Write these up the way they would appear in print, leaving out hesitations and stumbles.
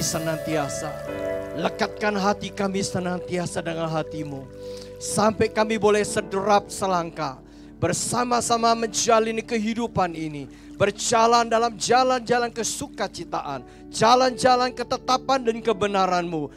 senantiasa. Lekatkan hati kami senantiasa dengan hati-Mu. Sampai kami boleh sederap selangkah. Bersama-sama menjalani kehidupan ini. Berjalan dalam jalan-jalan kesukacitaan. Jalan-jalan ketetapan dan kebenaran-Mu.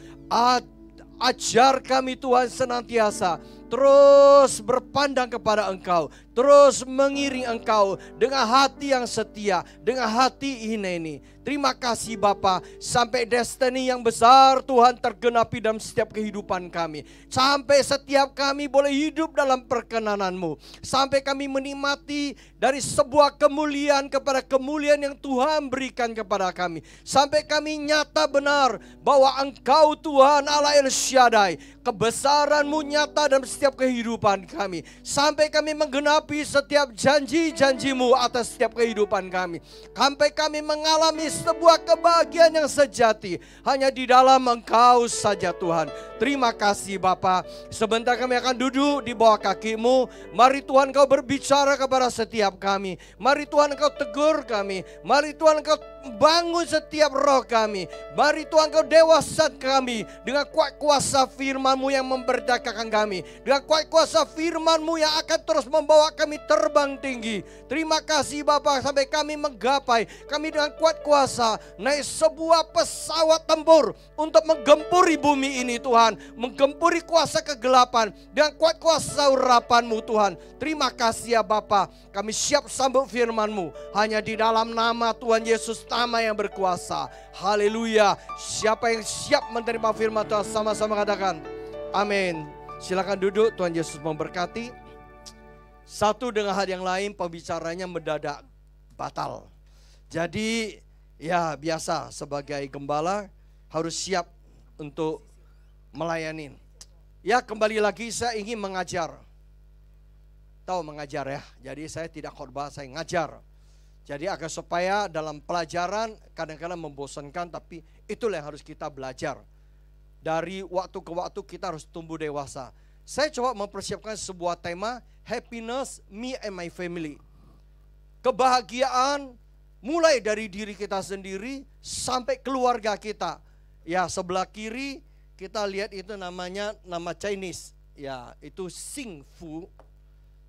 Ajar kami Tuhan senantiasa terus berpandang kepada Engkau, terus mengiring Engkau dengan hati yang setia, dengan hati ini. Terima kasih Bapa, sampai destiny yang besar Tuhan tergenapi dalam setiap kehidupan kami. Sampai setiap kami boleh hidup dalam perkenanan-Mu. Sampai kami menikmati dari sebuah kemuliaan kepada kemuliaan yang Tuhan berikan kepada kami. Sampai kami nyata benar bahwa Engkau Tuhan Allah El Shaddai, kebesaran-Mu nyata dalam setiap kehidupan kami. Sampai kami menggenapi setiap janji-janji-Mu atas setiap kehidupan kami. Sampai kami mengalami sebuah kebahagiaan yang sejati hanya di dalam Engkau saja Tuhan. Terima kasih Bapa. Sebentar kami akan duduk di bawah kaki-Mu. Mari Tuhan Engkau berbicara kepada setiap kami. Mari Tuhan Engkau tegur kami. Mari Tuhan Engkau bangun setiap roh kami. Mari Tuhan Engkau dewasa kami dengan kuat kuasa firman-Mu yang memberdayakan kami. Dengan kuat kuasa firman-Mu yang akan terus membawa kami terbang tinggi. Terima kasih Bapa, sampai kami menggapai. Kami dengan kuat kuasa naik sebuah pesawat tempur untuk menggempuri bumi ini Tuhan. Menggempuri kuasa kegelapan dengan kuat kuasa urapan-Mu Tuhan. Terima kasih ya Bapa. Kami siap sambut firman-Mu hanya di dalam nama Tuhan Yesus, nama yang berkuasa. Haleluya. Siapa yang siap menerima firman Tuhan sama-sama katakan amin. Silakan duduk, Tuhan Yesus memberkati. Satu dengan hal yang lain, pembicaranya mendadak batal. Jadi ya biasa sebagai gembala harus siap untuk melayani. Ya kembali lagi saya ingin mengajar. Tahu mengajar ya, jadi saya tidak khotbah, saya ngajar. Jadi agar supaya dalam pelajaran kadang-kadang membosankan, tapi itulah yang harus kita belajar. Dari waktu ke waktu kita harus tumbuh dewasa. Saya coba mempersiapkan sebuah tema, happiness, me and my family. Kebahagiaan mulai dari diri kita sendiri sampai keluarga kita. Ya sebelah kiri kita lihat itu namanya nama Chinese. Ya itu Xing Fu.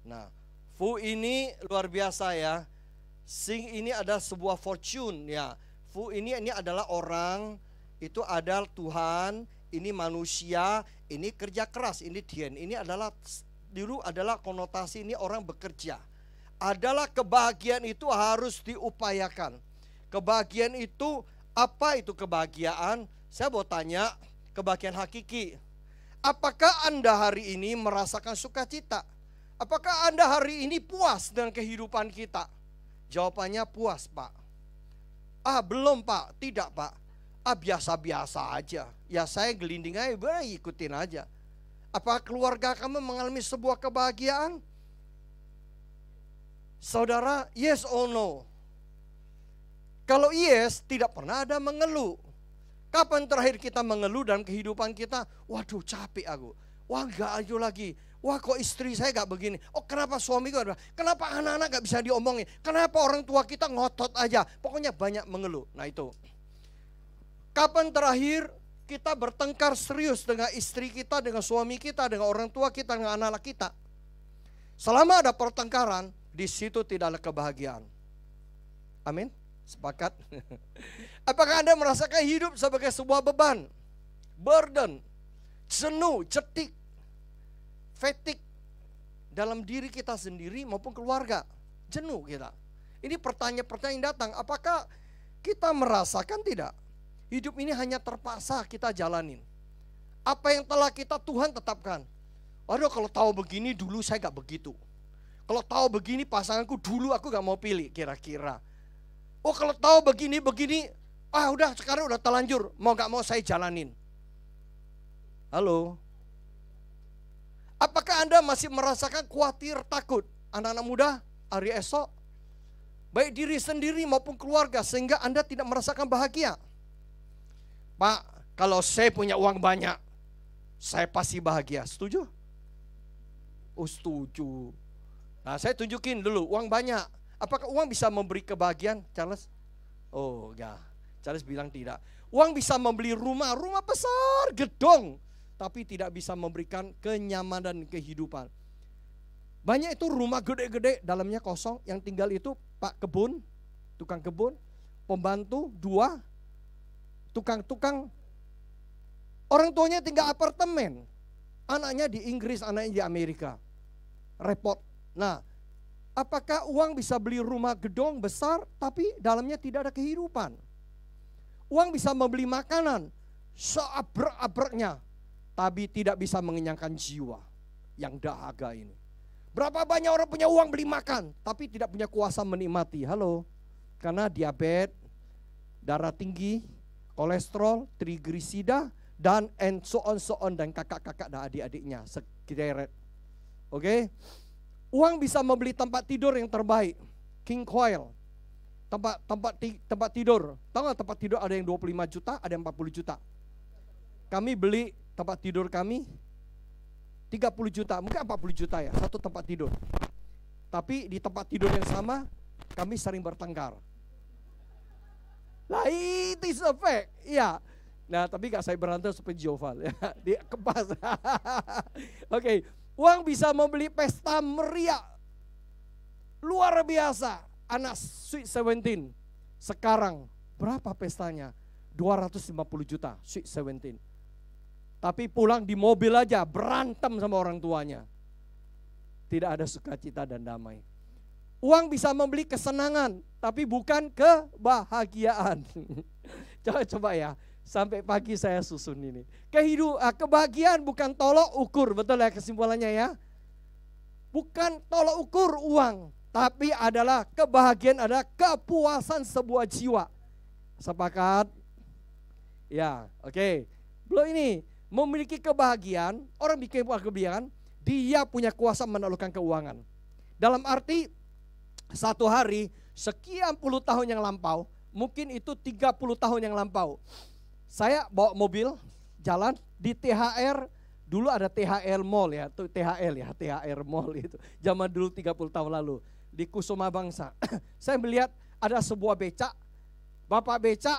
Nah Fu ini luar biasa ya. Xing ini adalah sebuah fortune ya. Fu ini adalah orang, itu adalah Tuhan, ini manusia, ini kerja keras, ini Dian. Ini adalah dulu adalah konotasi ini orang bekerja. Adalah kebahagiaan itu harus diupayakan. Kebahagiaan itu apa itu kebahagiaan? Saya mau tanya, kebahagiaan hakiki. Apakah Anda hari ini merasakan sukacita? Apakah Anda hari ini puas dengan kehidupan kita? Jawabannya puas Pak. Belum Pak, tidak Pak. Biasa-biasa aja. Ya saya gelinding aja, ikutin aja. Apakah keluarga kamu mengalami sebuah kebahagiaan? Saudara, yes or no? Kalau yes, tidak pernah ada mengeluh. Kapan terakhir kita mengeluh dalam kehidupan kita? Waduh capek aku. Wah gak aja lagi. Wah kok istri saya gak begini. Oh kenapa suami gue, kenapa anak-anak gak bisa diomongin. Kenapa orang tua kita ngotot aja. Pokoknya banyak mengeluh. Nah itu. Kapan terakhir kita bertengkar serius dengan istri kita, dengan suami kita, dengan orang tua kita, dengan anak-anak kita. Selama ada pertengkaran, di situ tidak ada kebahagiaan. Amin? Sepakat? Apakah Anda merasakan hidup sebagai sebuah beban, burden, jenuh, cetik, fatigue dalam diri kita sendiri maupun keluarga? Jenuh kita. Ini pertanyaan-pertanyaan yang datang. Apakah kita merasakan tidak? Hidup ini hanya terpaksa kita jalanin. Apa yang telah kita Tuhan tetapkan. Waduh kalau tahu begini dulu saya gak begitu. Kalau tahu begini pasanganku dulu aku gak mau pilih kira-kira. Oh kalau tahu begini-begini, udah sekarang udah terlanjur, mau gak mau saya jalanin. Halo. Apakah Anda masih merasakan khawatir, takut? Anak-anak muda hari esok, baik diri sendiri maupun keluarga, sehingga Anda tidak merasakan bahagia. Pak, kalau saya punya uang banyak, saya pasti bahagia. Setuju? Oh setuju. Nah saya tunjukin dulu uang banyak. Apakah uang bisa memberi kebahagiaan, Charles? Oh enggak. Charles bilang tidak. Uang bisa membeli rumah besar, gedung, tapi tidak bisa memberikan kenyamanan kehidupan. Banyak itu rumah gede-gede, dalamnya kosong, yang tinggal itu pak kebun, tukang kebun, pembantu 2, tukang-tukang. Orang tuanya tinggal apartemen, anaknya di Inggris, anaknya di Amerika. Repot. Nah, apakah uang bisa beli rumah gedung besar tapi dalamnya tidak ada kehidupan? Uang bisa membeli makanan seabrek-abreknya tapi tidak bisa mengenyangkan jiwa yang dahaga ini. Berapa banyak orang punya uang beli makan tapi tidak punya kuasa menikmati. Halo. Karena diabetes, darah tinggi, kolesterol, trigliserida, dan and so on dan kakak-kakak dan adik-adiknya sederet. Oke. Uang bisa membeli tempat tidur yang terbaik, king coil, tempat tidur. Tahu nggak tempat tidur ada yang 25 juta, ada yang 40 juta. Kami beli tempat tidur kami 30 juta, mungkin 40 juta ya, satu tempat tidur. Tapi di tempat tidur yang sama, kami sering bertengkar. Lah itu is a fact, iya. Nah tapi gak saya berantem seperti Joval ya, dia kepas. Oke. Uang bisa membeli pesta meriah luar biasa. Anak Sweet 17 sekarang berapa pestanya? 250 juta Sweet 17. Tapi pulang di mobil aja berantem sama orang tuanya. Tidak ada sukacita dan damai. Uang bisa membeli kesenangan tapi bukan kebahagiaan. Coba ya. Sampai pagi saya susun ini. Kebahagiaan bukan tolok ukur, betul ya kesimpulannya ya. Bukan tolok ukur uang, tapi adalah kebahagiaan adalah kepuasan sebuah jiwa. Sepakat? Ya, oke. Belum ini, memiliki kebahagiaan, orang bikin kebahagiaan, dia punya kuasa menaklukkan keuangan. Dalam arti satu hari sekian puluh tahun yang lampau, mungkin itu 30 tahun yang lampau. Saya bawa mobil jalan di THR, dulu ada THR Mall ya, tuh THR Mall itu. Zaman dulu 30 tahun lalu di Kusuma Bangsa. Saya melihat ada sebuah becak, bapak becak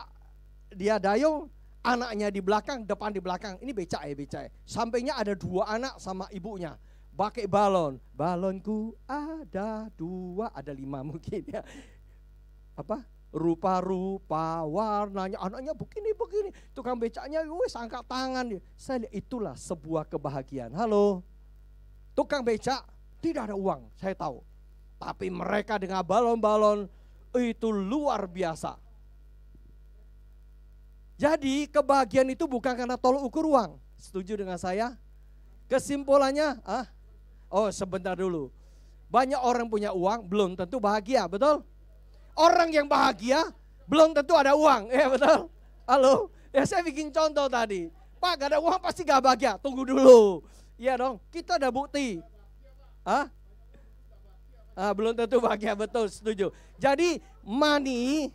dia dayung, anaknya di belakang, depan di belakang. Ini becak ya. Sampingnya ada 2 anak sama ibunya. Pakai balon. Balonku ada 2, ada 5 mungkin ya. Apa? Rupa-rupa, warnanya, anaknya begini. Tukang becaknya, wes angkat tangan. Saya lihat itulah sebuah kebahagiaan. Halo, tukang becak tidak ada uang, saya tahu. Tapi mereka dengan balon-balon itu luar biasa. Jadi kebahagiaan itu bukan karena tolok ukur uang. Setuju dengan saya? Kesimpulannya, sebentar dulu. Banyak orang punya uang, belum tentu bahagia, betul? Orang yang bahagia belum tentu ada uang, ya betul? Halo, ya saya bikin contoh tadi. Pak gak ada uang pasti gak bahagia, tunggu dulu. Iya dong, kita ada bukti. Belum tentu bahagia, betul, setuju. Jadi money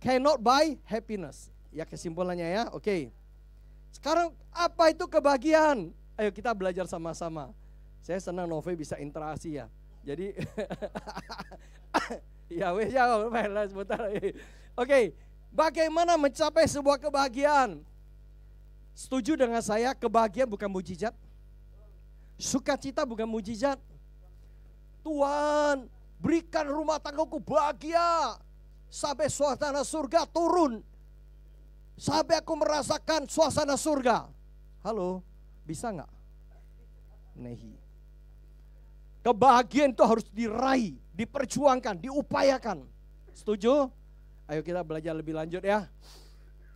cannot buy happiness. Ya kesimpulannya ya, oke. Sekarang apa itu kebahagiaan? Ayo kita belajar sama-sama. Saya senang Nove bisa interaksi ya. Jadi ya sebentar. Oke, bagaimana mencapai sebuah kebahagiaan? Setuju dengan saya, kebahagiaan bukan mujizat. Sukacita bukan mujizat. Tuhan, berikan rumah tanggaku bahagia sampai suasana surga turun. Sampai aku merasakan suasana surga. Halo, bisa nggak? Nehi. Kebahagiaan itu harus diraih, diperjuangkan, diupayakan. Setuju? Ayo kita belajar lebih lanjut ya.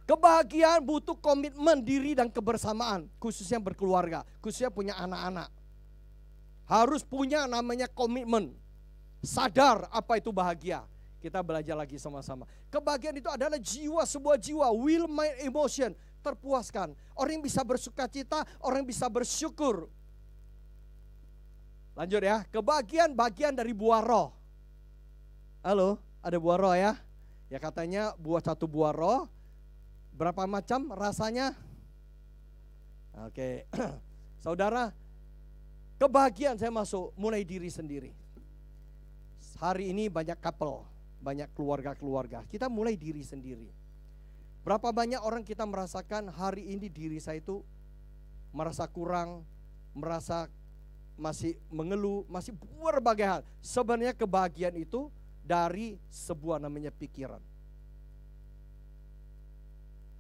Kebahagiaan butuh komitmen diri dan kebersamaan, khususnya berkeluarga, khususnya punya anak-anak. Harus punya namanya komitmen, sadar apa itu bahagia. Kita belajar lagi sama-sama. Kebahagiaan itu adalah jiwa, sebuah jiwa, will, mind, emotion, terpuaskan. Orang yang bisa bersukacita, orang yang bisa bersyukur. Lanjut ya, kebahagiaan bagian dari buah roh. Halo, ada buah roh ya? Ya katanya satu buah roh, berapa macam rasanya? Oke, saudara, kebahagiaan saya masuk mulai diri sendiri. Hari ini banyak couple, banyak keluarga-keluarga, kita mulai diri sendiri. Berapa banyak orang kita merasakan hari ini diri saya itu merasa kurang, merasa masih mengeluh, masih berbagai hal. Sebenarnya kebahagiaan itu dari sebuah namanya pikiran.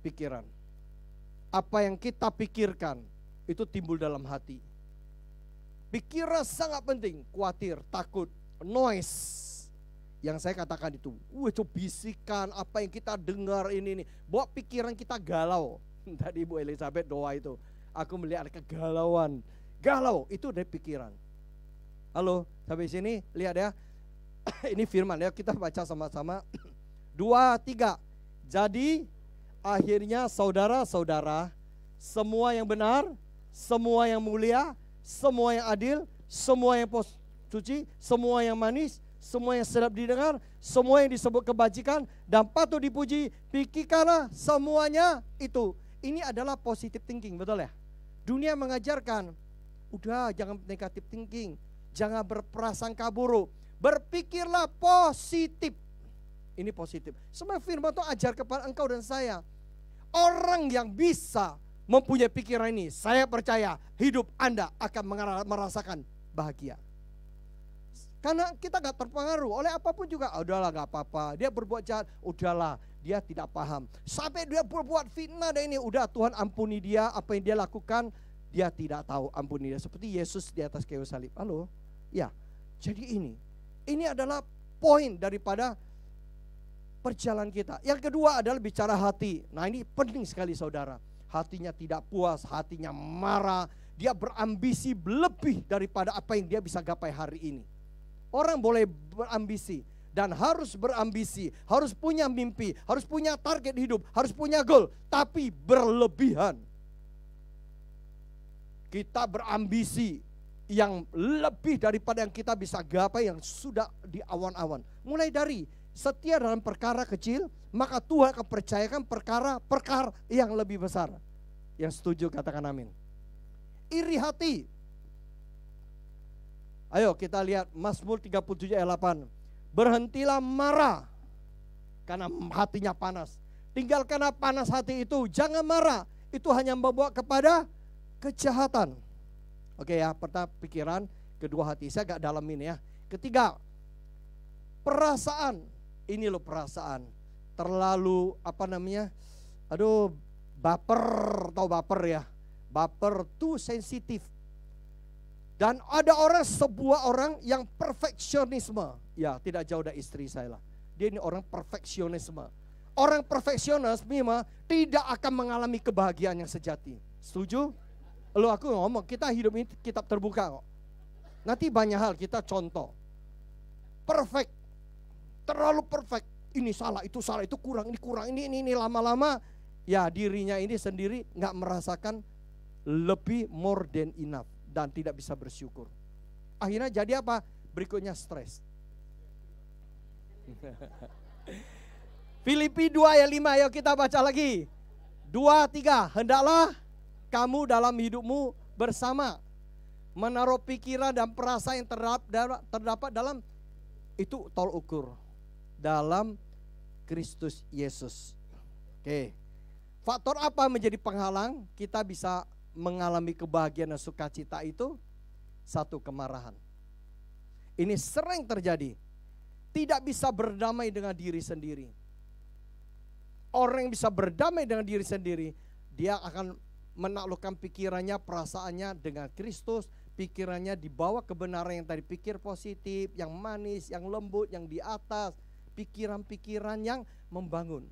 Pikiran. Apa yang kita pikirkan itu timbul dalam hati. Pikiran sangat penting, khawatir, takut, noise. Yang saya katakan itu bisikan apa yang kita dengar ini buat pikiran kita galau. Tadi Ibu Elizabeth doa itu, aku melihat ada kegalauan. Galau itu dari pikiran. Halo, sampai sini lihat ya. Ini firman ya, kita baca sama-sama. 2, 3. Jadi akhirnya saudara-saudara, semua yang benar, semua yang mulia, semua yang adil, semua yang suci, semua yang manis, semua yang sedap didengar, semua yang disebut kebajikan dan patut dipuji, pikirkanlah semuanya itu. Ini adalah positive thinking, betul ya? Dunia mengajarkan, udah jangan negative thinking, jangan berprasangka buruk, berpikirlah positif. Ini positif. Semua firman itu ajar kepada engkau dan saya. Orang yang bisa mempunyai pikiran ini, saya percaya hidup Anda akan merasakan bahagia. Karena kita gak terpengaruh oleh apapun juga. Udahlah gak apa-apa, dia berbuat jahat, udahlah dia tidak paham. Sampai dia berbuat fitnah dan ini, udah Tuhan ampuni dia, apa yang dia lakukan dia tidak tahu, ampuni dia. Seperti Yesus di atas kayu salib. Halo? Ya, jadi ini adalah poin daripada perjalanan kita. Yang kedua adalah bicara hati. Nah ini penting sekali saudara. Hatinya tidak puas, hatinya marah, dia berambisi lebih daripada apa yang dia bisa gapai hari ini. Orang boleh berambisi dan harus berambisi, harus punya mimpi, harus punya target hidup, harus punya goal, tapi berlebihan. Kita berambisi yang lebih daripada yang kita bisa gapai yang sudah di awan-awan. Mulai dari setia dalam perkara kecil, maka Tuhan akan percayakan perkara-perkara yang lebih besar. Yang setuju katakan amin. Iri hati. Ayo kita lihat Mazmur 37 ayat 8. Berhentilah marah karena hatinya panas. Tinggalkanlah panas hati itu, jangan marah. Itu hanya membawa kepada kejahatan. Oke ya, pertama pikiran, kedua hati. Saya agak dalam ini ya. Ketiga, perasaan. Ini loh perasaan. Terlalu baper, tahu baper ya. Baper tuh sensitif. Dan ada sebuah orang yang perfeksionisme. Ya, tidak jauh dari istri saya lah. Dia ini orang perfeksionisme. Orang perfeksionisme tidak akan mengalami kebahagiaan yang sejati. Setuju? Lalu aku ngomong, kita hidup ini kitab terbuka kok. Nanti banyak hal kita contoh. Perfect. Terlalu perfect. Ini salah, itu kurang, ini lama-lama ya dirinya ini sendiri nggak merasakan lebih more than enough. Dan tidak bisa bersyukur. Akhirnya jadi apa? Berikutnya stres. Filipi 2 ayat 5, ayo kita baca lagi. 2, 3, hendaklah kamu dalam hidupmu bersama menaruh pikiran dan perasaan yang terdapat dalam itu tol ukur. Dalam Kristus Yesus. Oke. Faktor apa menjadi penghalang kita bisa mengalami kebahagiaan dan sukacita itu? Satu, kemarahan. Ini sering terjadi. Tidak bisa berdamai dengan diri sendiri. Orang yang bisa berdamai dengan diri sendiri, dia akan menaklukkan pikirannya, perasaannya dengan Kristus. Pikirannya dibawa kebenaran yang tadi, pikir positif, yang manis, yang lembut, yang di atas. Pikiran-pikiran yang membangun.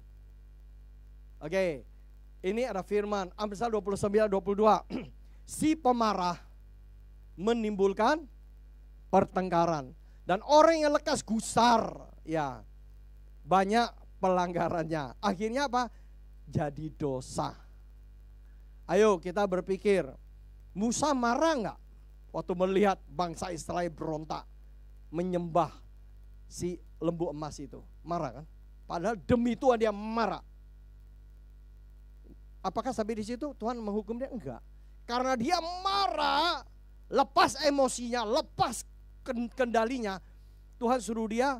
Oke. Ini ada firman Amsal 29:22. Si pemarah menimbulkan pertengkaran dan orang yang lekas gusar, ya banyak pelanggarannya. Akhirnya apa? Jadi dosa. Ayo kita berpikir, Musa marah enggak waktu melihat bangsa Israel berontak menyembah si lembu emas itu? Marah kan? Padahal demi Tuhan dia marah. Apakah sampai di situ Tuhan menghukum dia? Enggak. Karena dia marah, lepas emosinya, lepas kendalinya, Tuhan suruh dia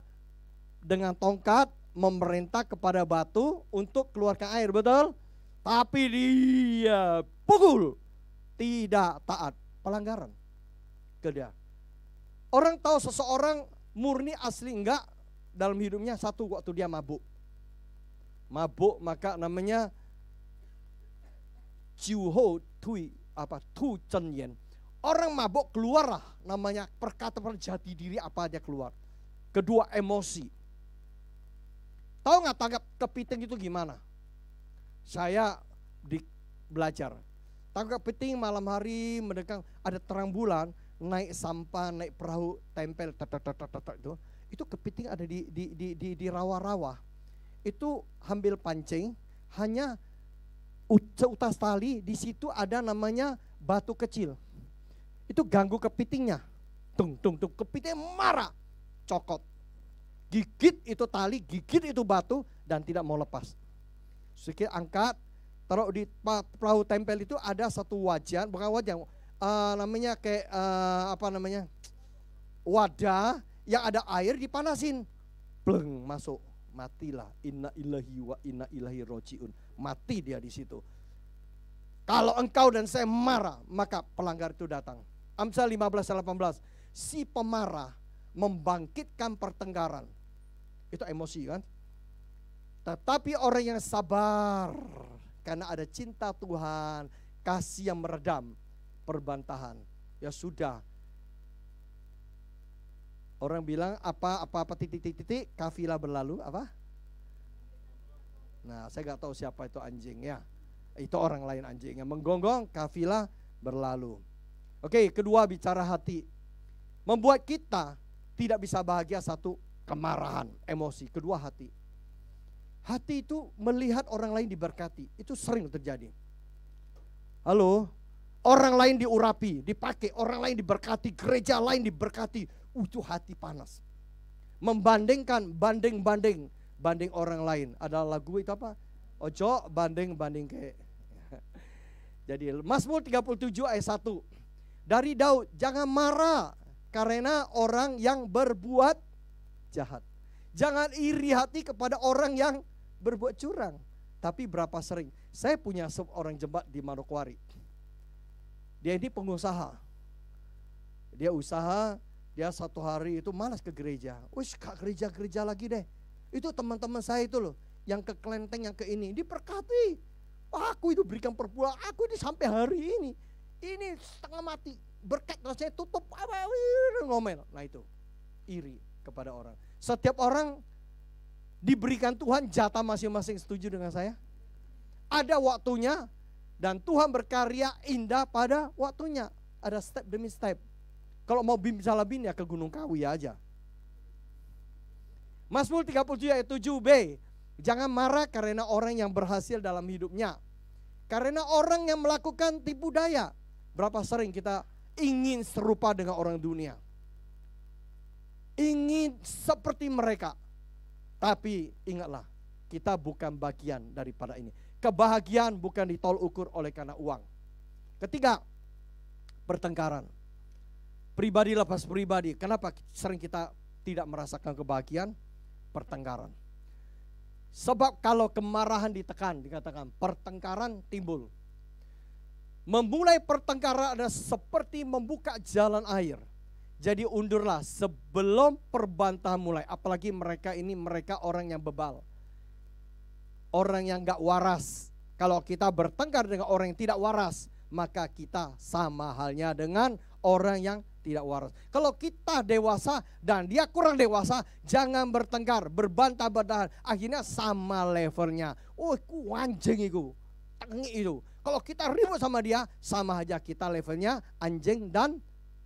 dengan tongkat memerintah kepada batu untuk keluarkan air, betul? Tapi dia pukul, tidak taat, pelanggaran ke dia. Orang tahu seseorang murni asli enggak dalam hidupnya satu waktu dia mabuk. Mabuk maka namanya jiuho tui tu chen yen. Orang mabuk keluarlah namanya perkataan jati diri apa aja keluar. Kedua, emosi. Tahu nggak tangkap kepiting itu gimana? Saya belajar. Tangkap kepiting malam hari mendekat ada terang bulan, naik sampan, naik perahu, tempel itu kepiting ada di rawa-rawa. Itu ambil pancing, hanya seutas tali, di situ ada namanya batu kecil. Itu ganggu kepitingnya. Tung, kepiting marah, cokot. Gigit itu tali, gigit itu batu, dan tidak mau lepas. Sedikit angkat, taruh di perahu tempel itu ada satu wajan, bukan wajan, namanya kayak wadah yang ada air dipanasin. Pleng, masuk, matilah. Inna ilahi wa inna ilahi rojiun. Mati dia di situ. Kalau engkau dan saya marah, maka pelanggar itu datang. Amsal 15:18. Si pemarah membangkitkan pertengkaran. Itu emosi kan? Tetapi orang yang sabar karena ada cinta Tuhan, kasih yang meredam perbantahan. Ya sudah. Orang bilang apa titik kafilah berlalu apa? Nah, saya nggak tahu siapa itu anjing ya. Itu orang lain anjing yang menggonggong, kafilah berlalu. Oke, kedua bicara hati. Membuat kita tidak bisa bahagia, satu kemarahan, emosi. Kedua hati. Hati itu melihat orang lain diberkati. Itu sering terjadi. Halo, orang lain diurapi, dipakai, orang lain diberkati, gereja lain diberkati. Itu hati panas. Membandingkan, banding orang lain. Ada lagu itu apa? Ojo banding ke. Jadi Mazmur 37 ayat 1. Dari Daud, jangan marah karena orang yang berbuat jahat. Jangan iri hati kepada orang yang berbuat curang. Tapi berapa sering, saya punya seorang jemaat di Manokwari. Dia ini pengusaha. Dia usaha, dia satu hari itu malas ke gereja. Wih, kak gereja lagi deh. Itu teman-teman saya itu loh, yang ke kelenteng, yang ke ini, diberkati. Aku itu berikan perpuluhan, aku ini sampai hari ini setengah mati. Berkat rasanya tutup, ngomel. Nah itu, iri kepada orang. Setiap orang diberikan Tuhan jatah masing-masing, setuju dengan saya? Ada waktunya dan Tuhan berkarya indah pada waktunya. Ada step demi step. Kalau mau bisa lebih ya ke Gunung Kawi aja. Mazmur 37 ayat 7b. Jangan marah karena orang yang berhasil dalam hidupnya. Karena orang yang melakukan tipu daya. Berapa sering kita ingin serupa dengan orang dunia. Ingin seperti mereka. Tapi ingatlah, kita bukan bagian daripada ini. Kebahagiaan bukan ditolak ukur oleh karena uang. Ketiga, pertengkaran. Pribadi lepas pribadi. Kenapa sering kita tidak merasakan kebahagiaan? Pertengkaran. Sebab kalau kemarahan ditekan, dikatakan pertengkaran timbul. Memulai pertengkaran adalah seperti membuka jalan air. Jadi undurlah sebelum perbantahan mulai. Apalagi mereka orang yang bebal. Orang yang gak waras. Kalau kita bertengkar dengan orang yang tidak waras, maka kita sama halnya dengan orang yang tidak waras. Kalau kita dewasa dan dia kurang dewasa, jangan bertengkar, berbantah-bantahan. Akhirnya sama levelnya. Oh, ku anjing itu, tengik itu. Kalau kita ribut sama dia, sama aja kita levelnya anjing dan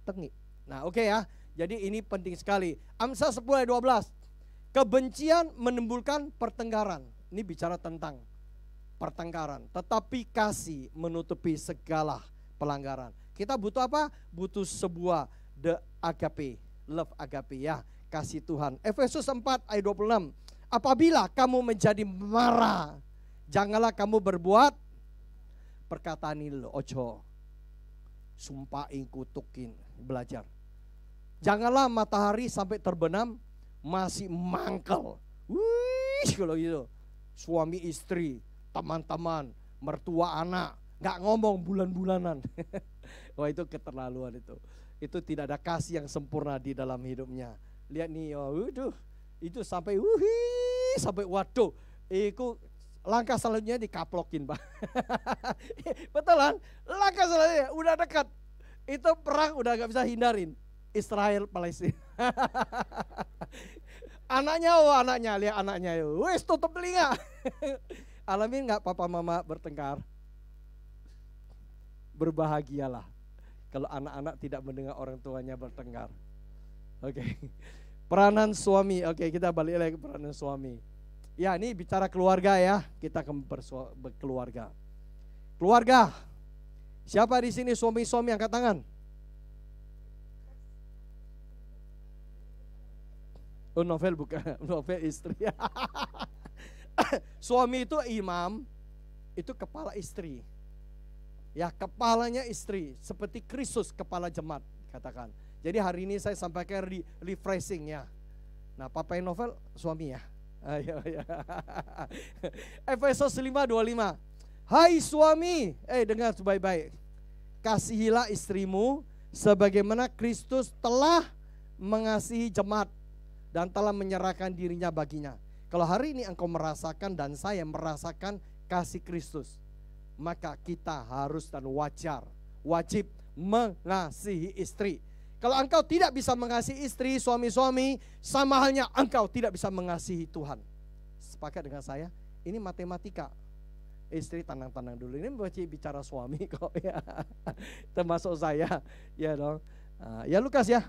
tengik. Nah, oke ya. Jadi ini penting sekali. Amsal 10 ayat 12. Kebencian menimbulkan pertengkaran. Ini bicara tentang pertengkaran. Tetapi kasih menutupi segala pelanggaran. Kita butuh apa? Butuh sebuah agape, love agape ya, kasih Tuhan. Efesus 4 ayat 26. Apabila kamu menjadi marah, janganlah kamu berbuat perkataan ini loh, ojo. Sumpahin, kutukin, belajar. Janganlah matahari sampai terbenam masih mangkel. kalau gitu. Suami istri, teman-teman, mertua anak, nggak ngomong bulan-bulanan. Wah itu keterlaluan itu. Itu tidak ada kasih yang sempurna di dalam hidupnya. Lihat nih, itu sampai sampai waduh, itu langkah selanjutnya dikaplokin, Pak. Betul kan? Langkah selanjutnya udah dekat. Itu perang udah gak bisa hindarin. Israel Palestina. Anaknya, lihat anaknya. Wes tutup telinga. Alamin gak papa mama bertengkar? Berbahagialah kalau anak-anak tidak mendengar orang tuanya bertengkar. Oke. Peranan suami. Oke, kita balik lagi ke peranan suami. Ya, ini bicara keluarga ya. Kita akan berkeluarga. Keluarga. Siapa di sini suami-suami angkat tangan? Oh, Novel bukan. Novel istri. Suami itu imam, itu kepala istri. Ya, kepalanya istri, seperti Kristus kepala jemaat katakan. Jadi hari ini saya sampaikan refreshing ya. Nah, Papa Novel suami ya. Ayo, ya. Efesus 5:25. Hai suami, dengar baik-baik. Kasihilah istrimu sebagaimana Kristus telah mengasihi jemaat dan telah menyerahkan dirinya baginya. Kalau hari ini engkau merasakan dan saya merasakan kasih Kristus, maka kita harus dan wajib mengasihi istri. Kalau engkau tidak bisa mengasihi istri, suami-suami, sama halnya engkau tidak bisa mengasihi Tuhan. Sepakat dengan saya? Ini matematika. Istri tenang-tenang dulu. Ini bicara suami kok ya. Termasuk saya, ya dong. Ya Lukas ya.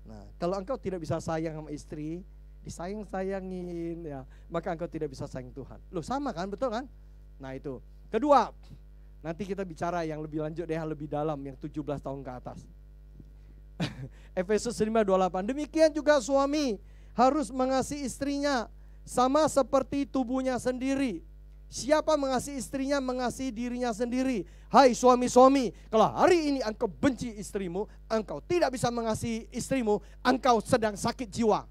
Nah, kalau engkau tidak bisa sayang sama istri, disayang-sayangin ya, maka engkau tidak bisa sayang Tuhan. Loh sama kan, betul kan? Nah itu. Kedua, nanti kita bicara yang lebih lanjut deh, lebih dalam, yang 17 tahun ke atas. Efesus 5:28. Demikian juga suami harus mengasihi istrinya sama seperti tubuhnya sendiri. Siapa mengasihi istrinya, mengasihi dirinya sendiri. Hai suami-suami, kalau hari ini engkau benci istrimu, engkau tidak bisa mengasihi istrimu, engkau sedang sakit jiwa.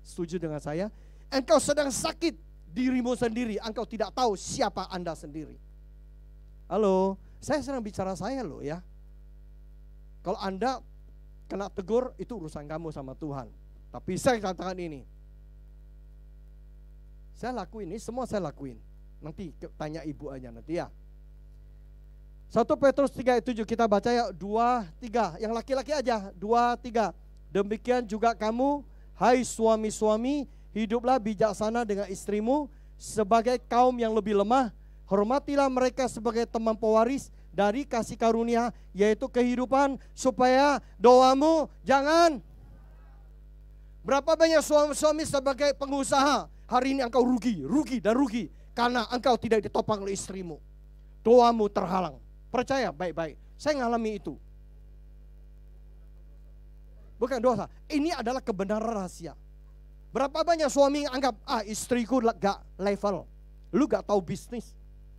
Setuju dengan saya? Engkau sedang sakit dirimu sendiri, engkau tidak tahu siapa Anda sendiri. Halo, saya sedang bicara saya loh ya. Kalau Anda kena tegur, itu urusan kamu sama Tuhan. Tapi saya katakan ini, saya lakuin ini, semua saya lakuin. Nanti tanya ibu aja nanti ya. 1 Petrus 3:7 kita baca ya, 2-3. Yang laki-laki aja, 2-3. Demikian juga kamu, hai suami-suami, hiduplah bijaksana dengan istrimu sebagai kaum yang lebih lemah. Hormatilah mereka sebagai teman pewaris dari kasih karunia, yaitu kehidupan, supaya doamu jangan. Berapa banyak suami-suami sebagai pengusaha, hari ini engkau rugi karena engkau tidak ditopang oleh istrimu. Doamu terhalang. Percaya baik-baik, saya ngalami itu. Bukan dosa, ini adalah kebenaran rahasia. Berapa banyak suami yang anggap, istriku gak level, lu gak tahu bisnis,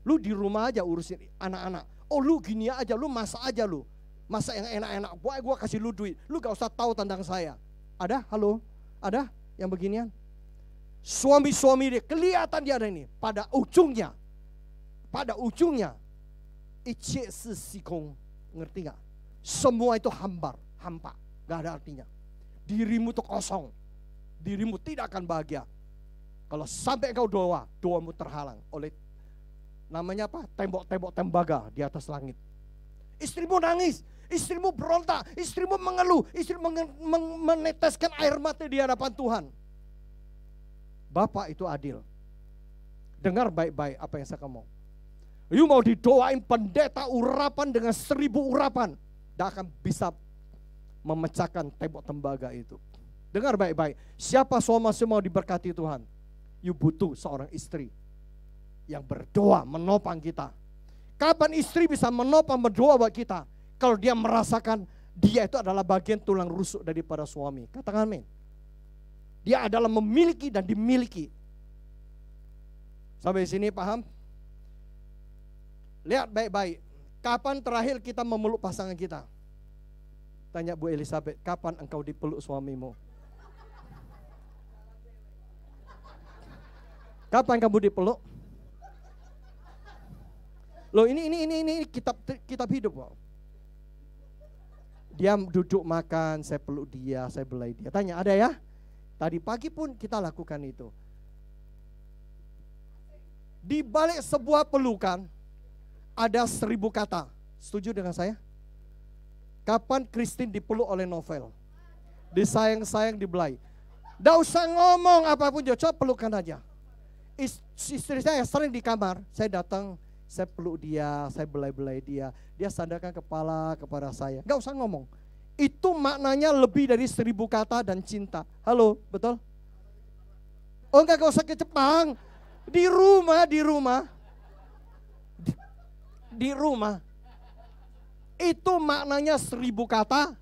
lu di rumah aja urusin anak-anak. Oh lu gini aja, lu masak aja lu. Masak yang enak-enak, gua kasih lu duit, lu gak usah tahu tentang saya. Ada? Halo? Ada yang beginian? Suami-suami dia, kelihatan dia ada ini. Pada ujungnya, ice sesikong, ngerti gak? Semua itu hampa, gak ada artinya. Dirimu itu kosong, dirimu tidak akan bahagia. Kalau sampai kau doamu terhalang oleh namanya apa? Tembok-tembok tembaga di atas langit. Istrimu nangis, istrimu berontak, istrimu mengeluh, istrimu meneteskan air mata di hadapan Tuhan. Bapak itu adil. Dengar baik-baik apa yang saya ngomong. You mau didoain pendeta urapan dengan 1000 urapan, tidak akan bisa memecahkan tembok tembaga itu. Dengar baik-baik. Siapa suami mau diberkati Tuhan? You butuh seorang istri yang berdoa menopang kita. Kapan istri bisa menopang berdoa buat kita? Kalau dia merasakan dia itu adalah bagian tulang rusuk daripada suami. Katakan amin. Dia adalah memiliki dan dimiliki. Sampai sini paham? Lihat baik-baik. Kapan terakhir kita memeluk pasangan kita? Tanya Bu Elizabeth, kapan engkau dipeluk suamimu? Kapan kamu dipeluk? Loh ini kitab hidup kok. Dia duduk makan, saya peluk dia, saya belai dia. Tanya, ada ya? Tadi pagi pun kita lakukan itu. Di balik sebuah pelukan ada 1000 kata. Setuju dengan saya? Kapan Christine dipeluk oleh Novel? Disayang-sayang, dibelai. Nggak usah ngomong apapun, coba pelukan aja. Istri saya sering di kamar, saya datang, saya peluk dia, saya belai-belai dia. Dia sandarkan kepala kepada saya. Nggak usah ngomong. Itu maknanya lebih dari 1000 kata dan cinta. Halo, betul? Oh enggak usah ke Jepang. Di rumah. Di rumah. Itu maknanya 1000 kata.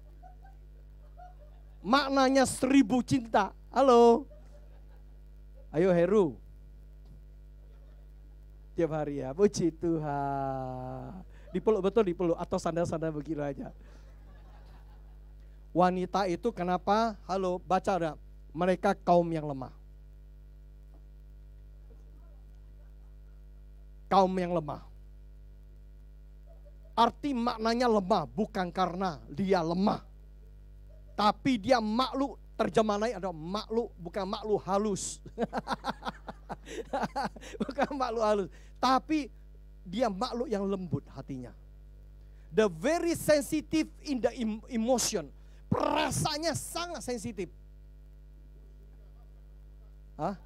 Maknanya 1000 cinta. Halo. Ayo Heru. Tiap hari ya, puji Tuhan. Dipeluk, betul dipeluk, atau sandal-sandal begitu aja. Wanita itu kenapa, halo baca ada, mereka kaum yang lemah. Kaum yang lemah. Arti maknanya lemah bukan karena dia lemah. Tapi dia makhluk, terjemahan lain adalah makhluk, bukan makhluk halus. Bukan makhluk halus, tapi dia makhluk yang lembut hatinya. The very sensitive in the emotion. Perasaannya sangat sensitif. Hah?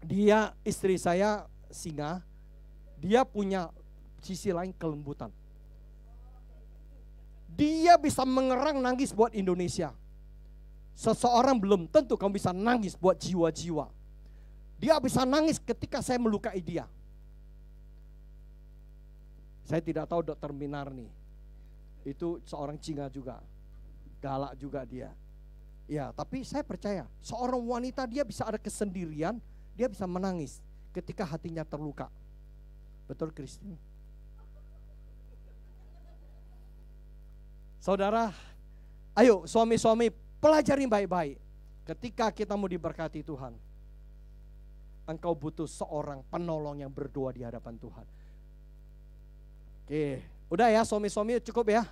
Dia, istri saya singa, dia punya sisi lain kelembutan. Dia bisa mengerang nangis buat Indonesia. Seseorang belum tentu kamu bisa nangis buat jiwa-jiwa. Dia bisa nangis ketika saya melukai dia. Saya tidak tahu Dr. Minarni. Itu seorang Cina juga. Galak juga dia. Ya, tapi saya percaya seorang wanita dia bisa ada kesendirian, dia bisa menangis ketika hatinya terluka. Betul Christine? Saudara, ayo suami-suami pelajari baik-baik. Ketika kita mau diberkati Tuhan, engkau butuh seorang penolong yang berdoa di hadapan Tuhan. Oke, udah ya suami-suami cukup ya.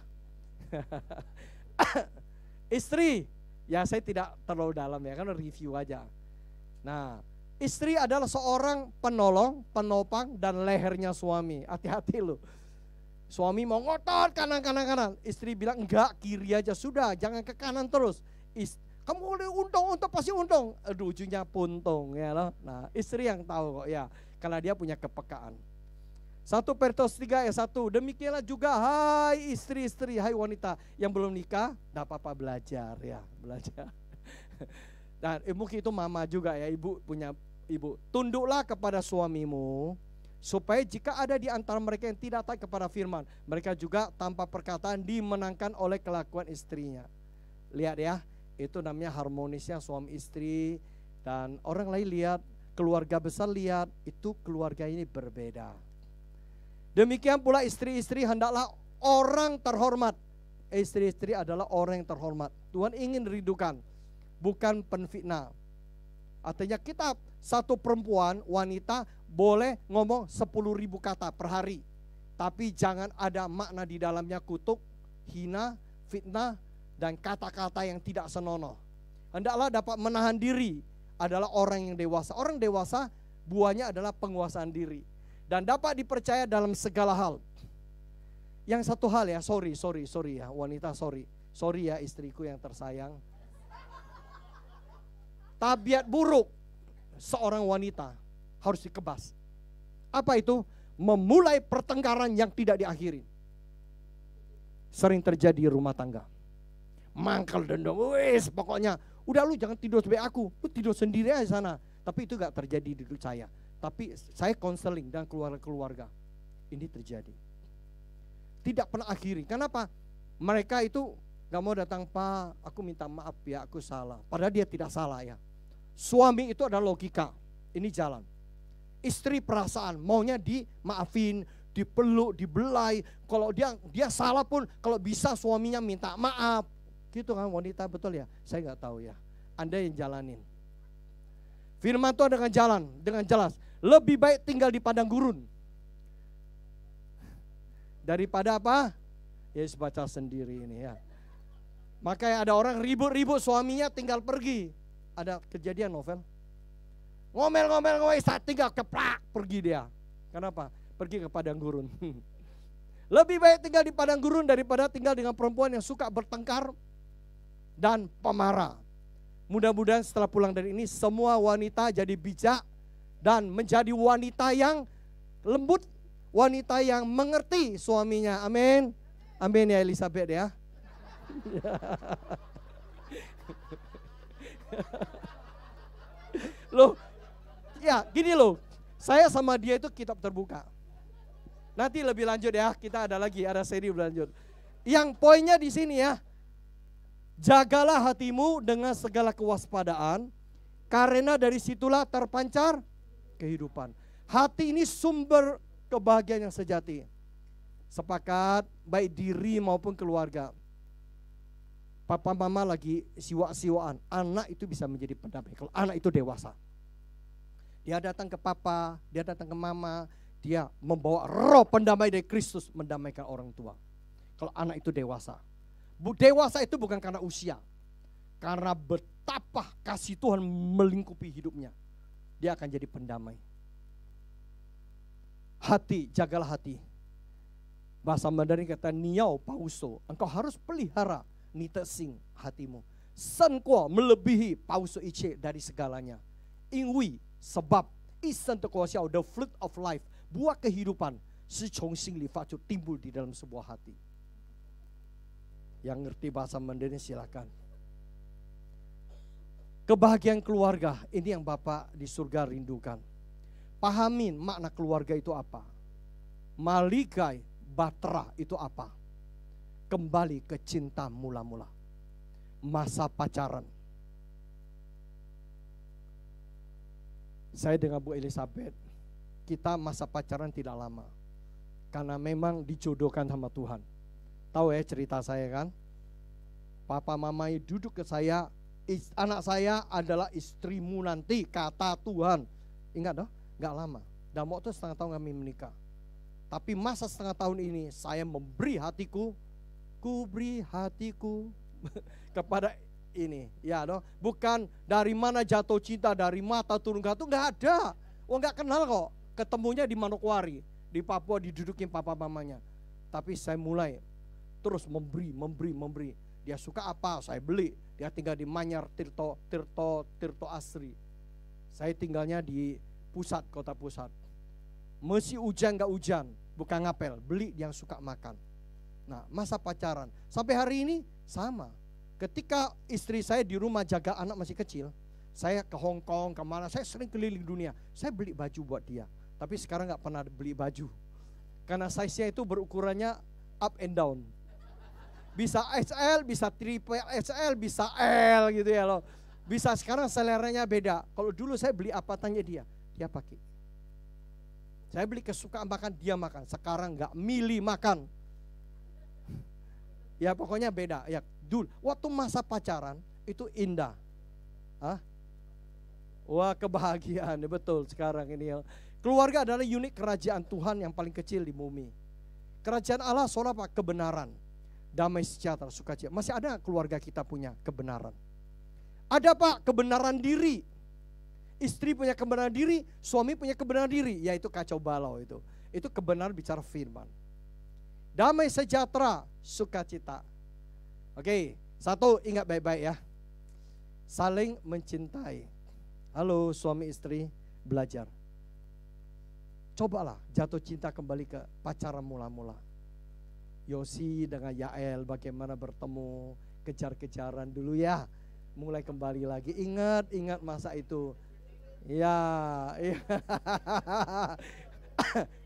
Istri, ya saya tidak terlalu dalam ya, kan review aja. Nah, istri adalah seorang penolong, penopang dan lehernya suami. Hati-hati loh. Suami mau ngotot kanan, istri bilang enggak, kiri aja sudah, jangan ke kanan terus. Kamu boleh untung pasti untung. Aduh, ujungnya puntung ya loh. Nah, istri yang tahu kok ya, karena dia punya kepekaan. 1 Petrus 3 ayat 1, demikianlah juga hai istri-istri, hai wanita yang belum nikah, enggak apa-apa belajar ya, belajar. Dan mungkin itu mama juga ya, ibu punya ibu. Tunduklah kepada suamimu, supaya jika ada di antara mereka yang tidak taat kepada firman, mereka juga tanpa perkataan dimenangkan oleh kelakuan istrinya. Lihat ya, itu namanya harmonisnya suami istri. Dan orang lain lihat, keluarga besar lihat, itu keluarga ini berbeda. Demikian pula istri-istri hendaklah orang terhormat. Istri-istri adalah orang yang terhormat. Tuhan ingin rindukan, bukan penfitnah. Artinya kita satu perempuan, wanita boleh ngomong 10.000 kata per hari. Tapi jangan ada makna di dalamnya kutuk, hina, fitnah, dan kata-kata yang tidak senonoh. Hendaklah dapat menahan diri adalah orang yang dewasa. Orang dewasa buahnya adalah penguasaan diri. Dan dapat dipercaya dalam segala hal. Yang satu hal ya, sorry ya wanita, sorry ya istriku yang tersayang. Tabiat buruk seorang wanita harus dikebas. Apa itu? Memulai pertengkaran yang tidak diakhiri. Sering terjadi di rumah tangga. Mangkal dendam, wes pokoknya udah lu jangan tidur sebaik aku, lu tidur sendiri aja sana. Tapi itu gak terjadi di hidup saya. Tapi saya konseling dan keluarga-keluarga. Ini terjadi. Tidak pernah akhiri. Kenapa? Mereka itu gak mau datang, Pak, aku minta maaf ya, aku salah. Padahal dia tidak salah ya. Suami itu adalah logika. Ini jalan. Istri perasaan, maunya dimaafin, dipeluk, dibelai. Kalau dia salah pun, kalau bisa suaminya minta maaf. Gitu kan wanita, betul ya? Saya gak tahu ya. Anda yang jalanin. Firman Tuhan dengan jelas. Lebih baik tinggal di padang gurun daripada apa? Yesus baca sendiri ini ya. Makanya ada orang ribut-ribut suaminya tinggal pergi. Ada kejadian novel. Ngomel-ngomel saat tinggal keplak pergi dia. Kenapa? Pergi ke padang gurun. Lebih baik tinggal di padang gurun daripada tinggal dengan perempuan yang suka bertengkar dan pemarah. Mudah-mudahan setelah pulang dari ini semua wanita jadi bijak dan menjadi wanita yang lembut, wanita yang mengerti suaminya. Amin. Amin ya Elizabeth ya. Loh, ya gini loh, saya sama dia itu kitab terbuka. Nanti lebih lanjut ya, kita ada seri berlanjut. Yang poinnya di sini ya, jagalah hatimu dengan segala kewaspadaan, karena dari situlah terpancar kehidupan. Hati ini sumber kebahagiaan yang sejati. Sepakat, baik diri maupun keluarga. Papa mama lagi siwa-siwaan, anak itu bisa menjadi pendamai. Kalau anak itu dewasa, dia datang ke papa, dia datang ke mama, dia membawa roh pendamai dari Kristus mendamaikan orang tua. Kalau anak itu dewasa. Dewasa itu bukan karena usia, karena betapa kasih Tuhan melingkupi hidupnya. Dia akan jadi pendamai. Hati, jagalah hati. Bahasa Mandarin kata niao pauso, engkau harus pelihara nitesing hatimu. San kuo melebihi pauso ice dari segalanya. Ingwi sebab isan tekuasiao the fruit of life, buah kehidupan si chongsing li facu timbul di dalam sebuah hati. Yang ngerti bahasa Mandarin silakan. Kebahagiaan keluarga ini yang Bapak di surga rindukan. Pahamin makna keluarga itu apa. Maligai batra itu apa. Kembali ke cinta mula-mula. Masa pacaran. Saya dengan Bu Elizabeth, kita masa pacaran tidak lama. Karena memang dijodohkan sama Tuhan. Tahu ya cerita saya kan? Papa mamanya duduk ke saya, anak saya adalah istrimu nanti, kata Tuhan. Ingat dong, gak lama. Dan waktu setengah tahun kami menikah. Tapi masa setengah tahun ini saya memberi hatiku, ku beri hatiku kepada ini. Ya dong, bukan dari mana jatuh cinta, dari mata turun ke hati, gak ada. Oh gak kenal kok, ketemunya di Manokwari, di Papua didudukin papa mamanya. Tapi saya mulai terus memberi. Dia suka apa, saya beli. Dia tinggal di Manyar, Tirto Asri. Saya tinggalnya di pusat, kota pusat. Masih hujan gak hujan, bukan ngapel, beli yang suka makan. Nah masa pacaran, sampai hari ini sama. Ketika istri saya di rumah jaga anak masih kecil, saya ke Hong Kong, kemana, saya sering keliling dunia. Saya beli baju buat dia, tapi sekarang gak pernah beli baju. Karena size-nya itu berukurannya up and down. Bisa XL, bisa triple XL, bisa L gitu ya loh. Bisa sekarang seleranya beda. Kalau dulu saya beli apa tanya dia pakai. Saya beli kesukaan makan, dia makan. Sekarang gak milih makan. Ya pokoknya beda. Ya dulu waktu masa pacaran itu indah. Hah? Wah kebahagiaan, betul sekarang ini. Keluarga adalah unit kerajaan Tuhan yang paling kecil di bumi. Kerajaan Allah soal apa? Kebenaran, damai sejahtera, sukacita. Masih ada keluarga kita punya kebenaran? Ada Pak, kebenaran diri. Istri punya kebenaran diri, suami punya kebenaran diri, yaitu kacau balau itu. Itu kebenaran bicara firman. Damai sejahtera, sukacita. Oke, satu ingat baik-baik ya. Saling mencintai. Halo suami istri, belajar. Cobalah jatuh cinta kembali ke pacaran mula-mula. Yosi dengan Yael bagaimana bertemu, kejar-kejaran dulu ya. Mulai kembali lagi, ingat masa itu. Ya,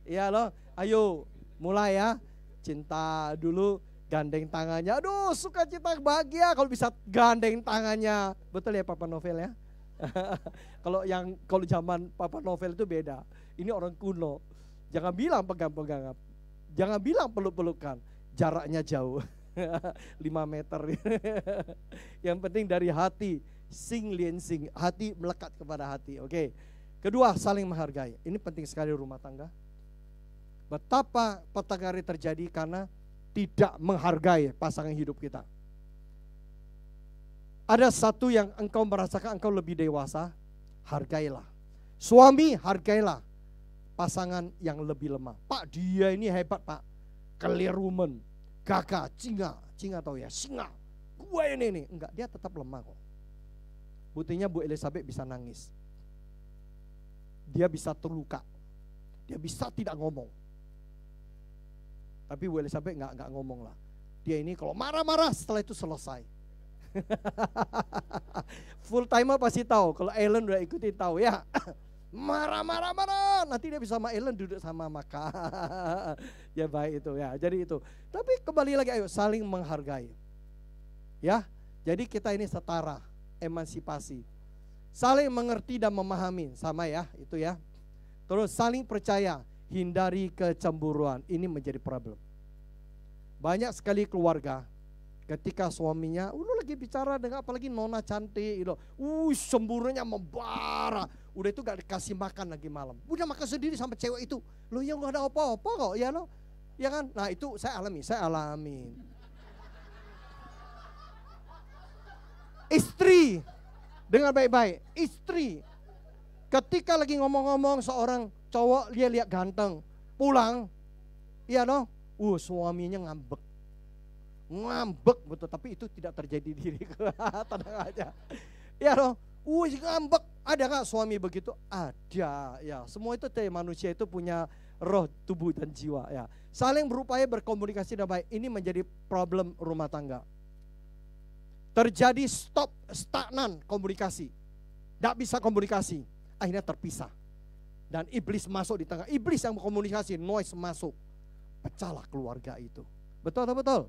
iya loh, ayo mulai ya. Cinta dulu, gandeng tangannya. Aduh sukacita bahagia kalau bisa gandeng tangannya. Betul ya Papa Novel ya. Kalau zaman Papa Novel itu beda. Ini orang kuno. Jangan bilang pegang-pegangan. Jangan bilang peluk-pelukan. Jaraknya jauh. 5 meter. Yang penting dari hati. Sing lian sing, hati melekat kepada hati. Oke. Kedua, saling menghargai. Ini penting sekali rumah tangga. Betapa pertengkaran terjadi karena tidak menghargai pasangan hidup kita. Ada satu yang engkau merasakan engkau lebih dewasa, hargailah. Suami, hargailah pasangan yang lebih lemah. Pak, dia ini hebat, Pak. Clear woman, gagah, cinga tahu ya, singa. Gue ini. Enggak, dia tetap lemah kok. Buktinya Bu Elizabeth bisa nangis. Dia bisa terluka. Dia bisa tidak ngomong. Tapi Bu Elizabeth enggak ngomong lah. Dia ini kalau marah-marah setelah itu selesai. Full timer pasti tahu. Kalau Ellen udah ikutin tahu ya. Marah. Nanti dia bisa sama Ellen duduk sama maka. Ya baik itu ya. Jadi itu. Tapi kembali lagi, ayo saling menghargai. Ya. Jadi kita ini setara, emansipasi. Saling mengerti dan memahami, sama ya, itu ya. Terus saling percaya, hindari kecemburuan. Ini menjadi problem. Banyak sekali keluarga ketika suaminya, lu lagi bicara dengan apalagi nona cantik, gitu. Cemburunya membara. Udah itu gak dikasih makan lagi malam. Udah makan sendiri sama cewek itu. Lo ya gak ada apa-apa kok, ya lo. Ya kan? Nah itu saya alami. Istri, dengar baik-baik. Istri, ketika lagi ngomong-ngomong seorang cowok, dia lihat ganteng. Pulang, iya dong. Suaminya ngambek betul, tapi itu tidak terjadi di diriku. Tenang aja. Ya dong. Ngambek. Ada gak suami begitu? Ada. Ya, semua itu manusia itu punya roh, tubuh dan jiwa ya. Saling berupaya berkomunikasi dengan baik. Ini menjadi problem rumah tangga. Terjadi stagnan komunikasi. Tidak bisa komunikasi. Akhirnya terpisah. Dan iblis masuk di tengah. Iblis yang berkomunikasi, noise masuk. Pecahlah keluarga itu. Betul atau betul?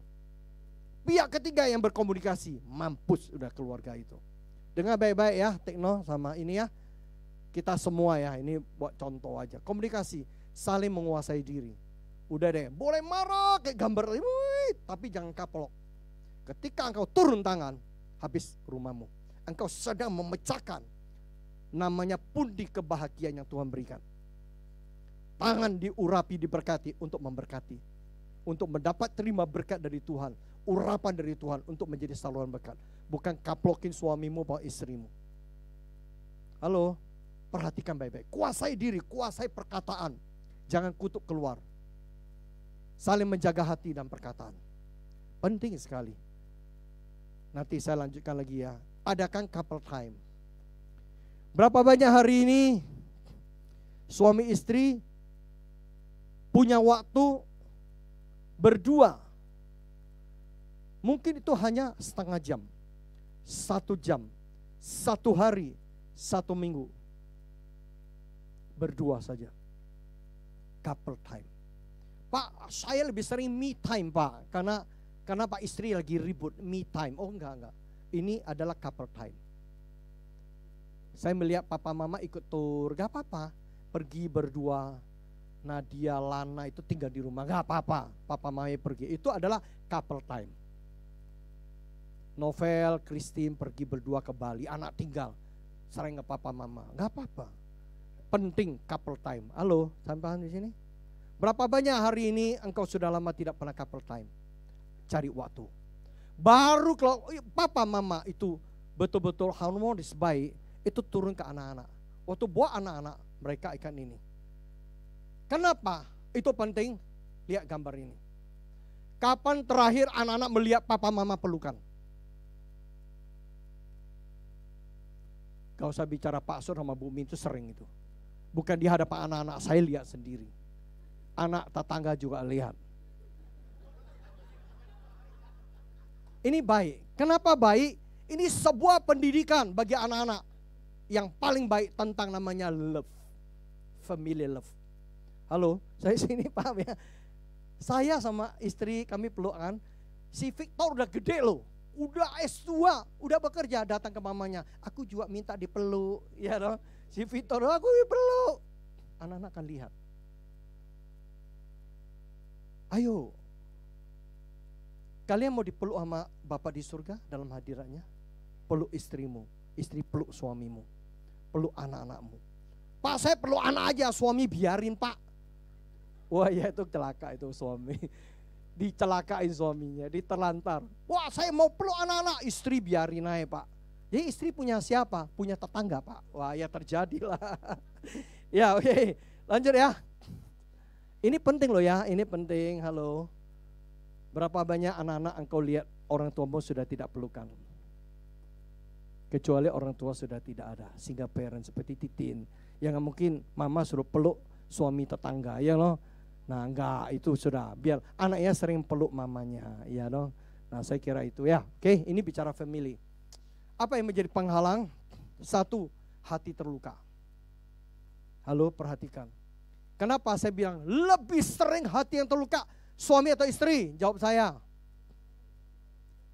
Pihak ketiga yang berkomunikasi, mampus udah keluarga itu. Dengar baik-baik ya, Tekno sama ini ya. Kita semua ya, ini buat contoh aja. Komunikasi, saling menguasai diri. Udah deh, boleh marah kayak gambar, tapi jangan kaplok. Ketika engkau turun tangan, habis rumahmu. Engkau sedang memecahkan namanya pundi kebahagiaan yang Tuhan berikan. Tangan diurapi, diberkati untuk memberkati. Untuk mendapat terima berkat dari Tuhan. Urapan dari Tuhan untuk menjadi saluran berkat. Bukan kaplokin suamimu atau istrimu. Halo, perhatikan baik-baik. Kuasai diri, kuasai perkataan. Jangan kutuk keluar. Saling menjaga hati dan perkataan. Penting sekali. Nanti saya lanjutkan lagi ya. Adakan couple time. Berapa banyak hari ini suami istri punya waktu berdua. Mungkin itu hanya setengah jam, 1 jam, 1 hari, 1 minggu. Berdua saja. Couple time. Pak, saya lebih sering me time, Pak. Karena Pak istri lagi ribut, me time. Oh enggak. Ini adalah couple time. Saya melihat papa mama ikut tur, gak apa-apa. Pergi berdua. Nadia, Lana itu tinggal di rumah, gak apa-apa. Papa mama pergi. Itu adalah couple time. Novel, Christine pergi berdua ke Bali, anak tinggal. Sering ke papa mama, gak apa-apa. Penting couple time. Halo, sampai di sini? Berapa banyak hari ini engkau sudah lama tidak pernah couple time? Cari waktu. Baru kalau papa mama itu betul-betul harmonis baik, itu turun ke anak-anak. Waktu buat anak-anak mereka ikan ini. Kenapa? Itu penting. Lihat gambar ini. Kapan terakhir anak-anak melihat papa mama pelukan? Gak usah bicara Pak Sur sama Bu Min, itu sering itu. Bukan di hadapan anak-anak, saya lihat sendiri. Anak tetangga juga lihat. Ini baik. Kenapa baik? Ini sebuah pendidikan bagi anak-anak. Yang paling baik tentang namanya love. Family love. Halo, saya sini paham ya. Saya sama istri kami pelukan. Si Victor udah gede loh. Udah S2, udah bekerja, datang ke mamanya. Aku juga minta dipeluk, ya dong. Si Victor, aku dipeluk. Anak-anak akan lihat. Ayo, kalian mau dipeluk sama Bapak di surga dalam hadiratnya? Peluk istrimu. Istri, peluk suamimu, peluk anak-anakmu. Pak, saya peluk anak aja, suami biarin Pak. Wah ya itu celaka itu suami. Dicelakain suaminya, diterlantar. Wah saya mau peluk anak-anak, istri biarin aja Pak. Jadi istri punya siapa? Punya tetangga Pak. Wah ya terjadilah. Ya oke, lanjut ya. Ini penting loh ya, ini penting. Halo. Berapa banyak anak-anak engkau lihat orang tuamu sudah tidak pelukan? Kecuali orang tua sudah tidak ada. Single parent seperti Titin. Yang mungkin mama suruh peluk suami tetangga, ya loh. Nah enggak, itu sudah. Biar anaknya sering peluk mamanya, ya loh. Nah saya kira itu ya. Oke, ini bicara family. Apa yang menjadi penghalang? Satu, hati terluka. Halo, perhatikan. Kenapa saya bilang lebih sering hati yang terluka? Suami atau istri? Jawab saya.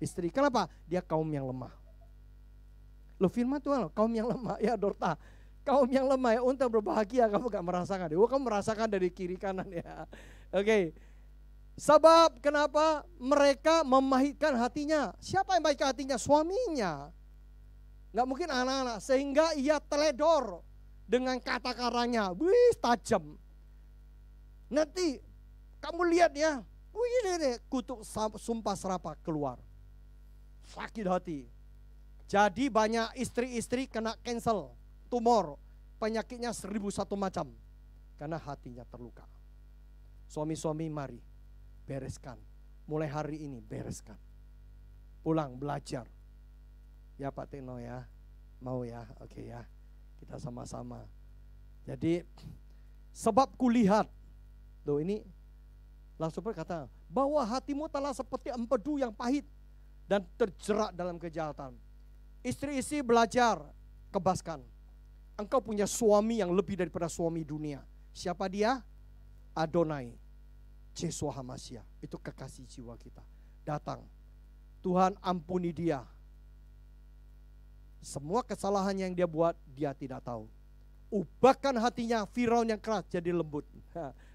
Istri. Kenapa? Dia kaum yang lemah. Loh firman Tuhan, kaum yang lemah. Ya Dorta, kaum yang lemah ya, untung berbahagia kamu gak merasakan. Kamu merasakan dari kiri kanan ya. Oke. Sebab kenapa mereka memahitkan hatinya? Siapa yang memahitkan hatinya? Suaminya. Gak mungkin anak-anak. Sehingga ia teledor dengan kata-katanya. Wih tajam. Nanti kamu lihat ya. Wih kutuk sumpah serapah keluar. Sakit hati. Jadi banyak istri-istri kena cancel, tumor, penyakitnya 1001 macam. Karena hatinya terluka. Suami-suami mari, bereskan. Mulai hari ini bereskan. Pulang belajar. Ya Pak Tino ya, mau ya, oke ya. Kita sama-sama. Jadi sebab kulihat, tuh ini langsung berkata, bahwa hatimu telah seperti empedu yang pahit dan terjerat dalam kejahatan. Istri-istri belajar, kebaskan. Engkau punya suami yang lebih daripada suami dunia. Siapa dia? Adonai, Yeshua HaMashiach. Itu kekasih jiwa kita. Datang, Tuhan ampuni dia. Semua kesalahan yang dia buat, dia tidak tahu. Ubahkan hatinya, Firaun yang keras jadi lembut.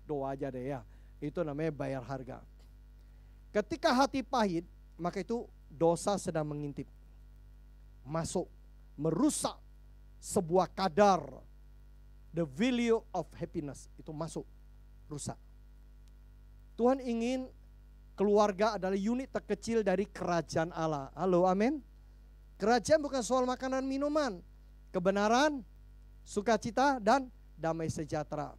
Doa aja deh ya. Itu namanya bayar harga. Ketika hati pahit, maka itu dosa sedang mengintip. Masuk, merusak sebuah kadar, the value of happiness, itu masuk, rusak. Tuhan ingin keluarga adalah unit terkecil dari kerajaan Allah. Halo, amin. Kerajaan bukan soal makanan minuman, kebenaran, sukacita, dan damai sejahtera.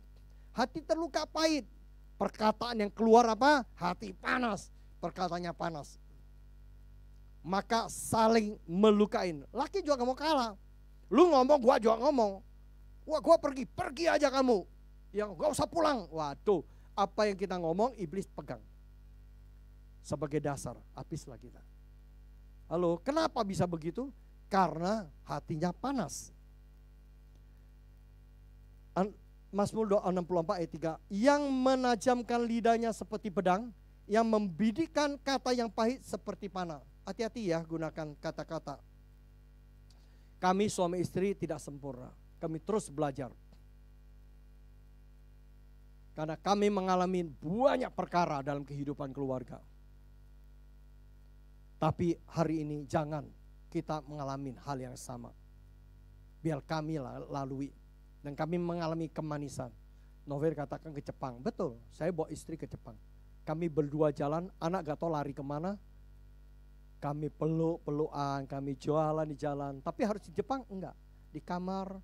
Hati terluka pahit, perkataan yang keluar apa? Hati panas, perkataannya panas. Maka saling melukain. Laki juga gak mau kalah. Lu ngomong, gua juga ngomong. Wah gua pergi aja kamu. Yang gak usah pulang. Waduh, apa yang kita ngomong iblis pegang. Sebagai dasar, habislah kita. Halo, kenapa bisa begitu? Karena hatinya panas. Mazmur 64 ayat 3. Yang menajamkan lidahnya seperti pedang, yang membidikan kata yang pahit seperti panah. Hati-hati ya gunakan kata-kata. Kami suami istri tidak sempurna. Kami terus belajar. Karena kami mengalami banyak perkara dalam kehidupan keluarga. Tapi hari ini jangan kita mengalami hal yang sama. Biar kami lalui. Dan kami mengalami kemanisan. Novel katakan ke Jepang. Betul, saya bawa istri ke Jepang. Kami berdua jalan, anak gak tahu lari kemana. Kami peluk-pelukan, kami jualan di jalan. Tapi harus di Jepang? Enggak. Di kamar,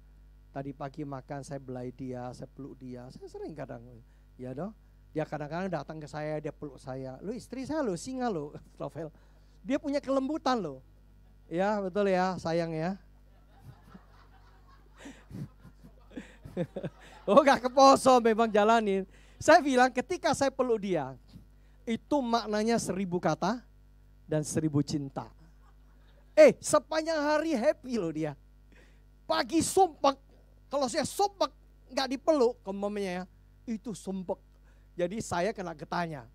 tadi pagi makan saya belai dia, saya peluk dia. Saya sering kadang, ya dong. Dia kadang-kadang datang ke saya, dia peluk saya. Lu istri saya lo, singa lo, Novel. Dia punya kelembutan lo. Ya betul ya, sayang ya. Oh gak keposo memang jalanin. Saya bilang ketika saya peluk dia, itu maknanya 1000 kata. Dan 1000 cinta. Sepanjang hari happy loh dia. Pagi sumpek, kalau saya sumpek gak dipeluk, kemamanya ya, itu sumpek. Jadi saya kena getahnya.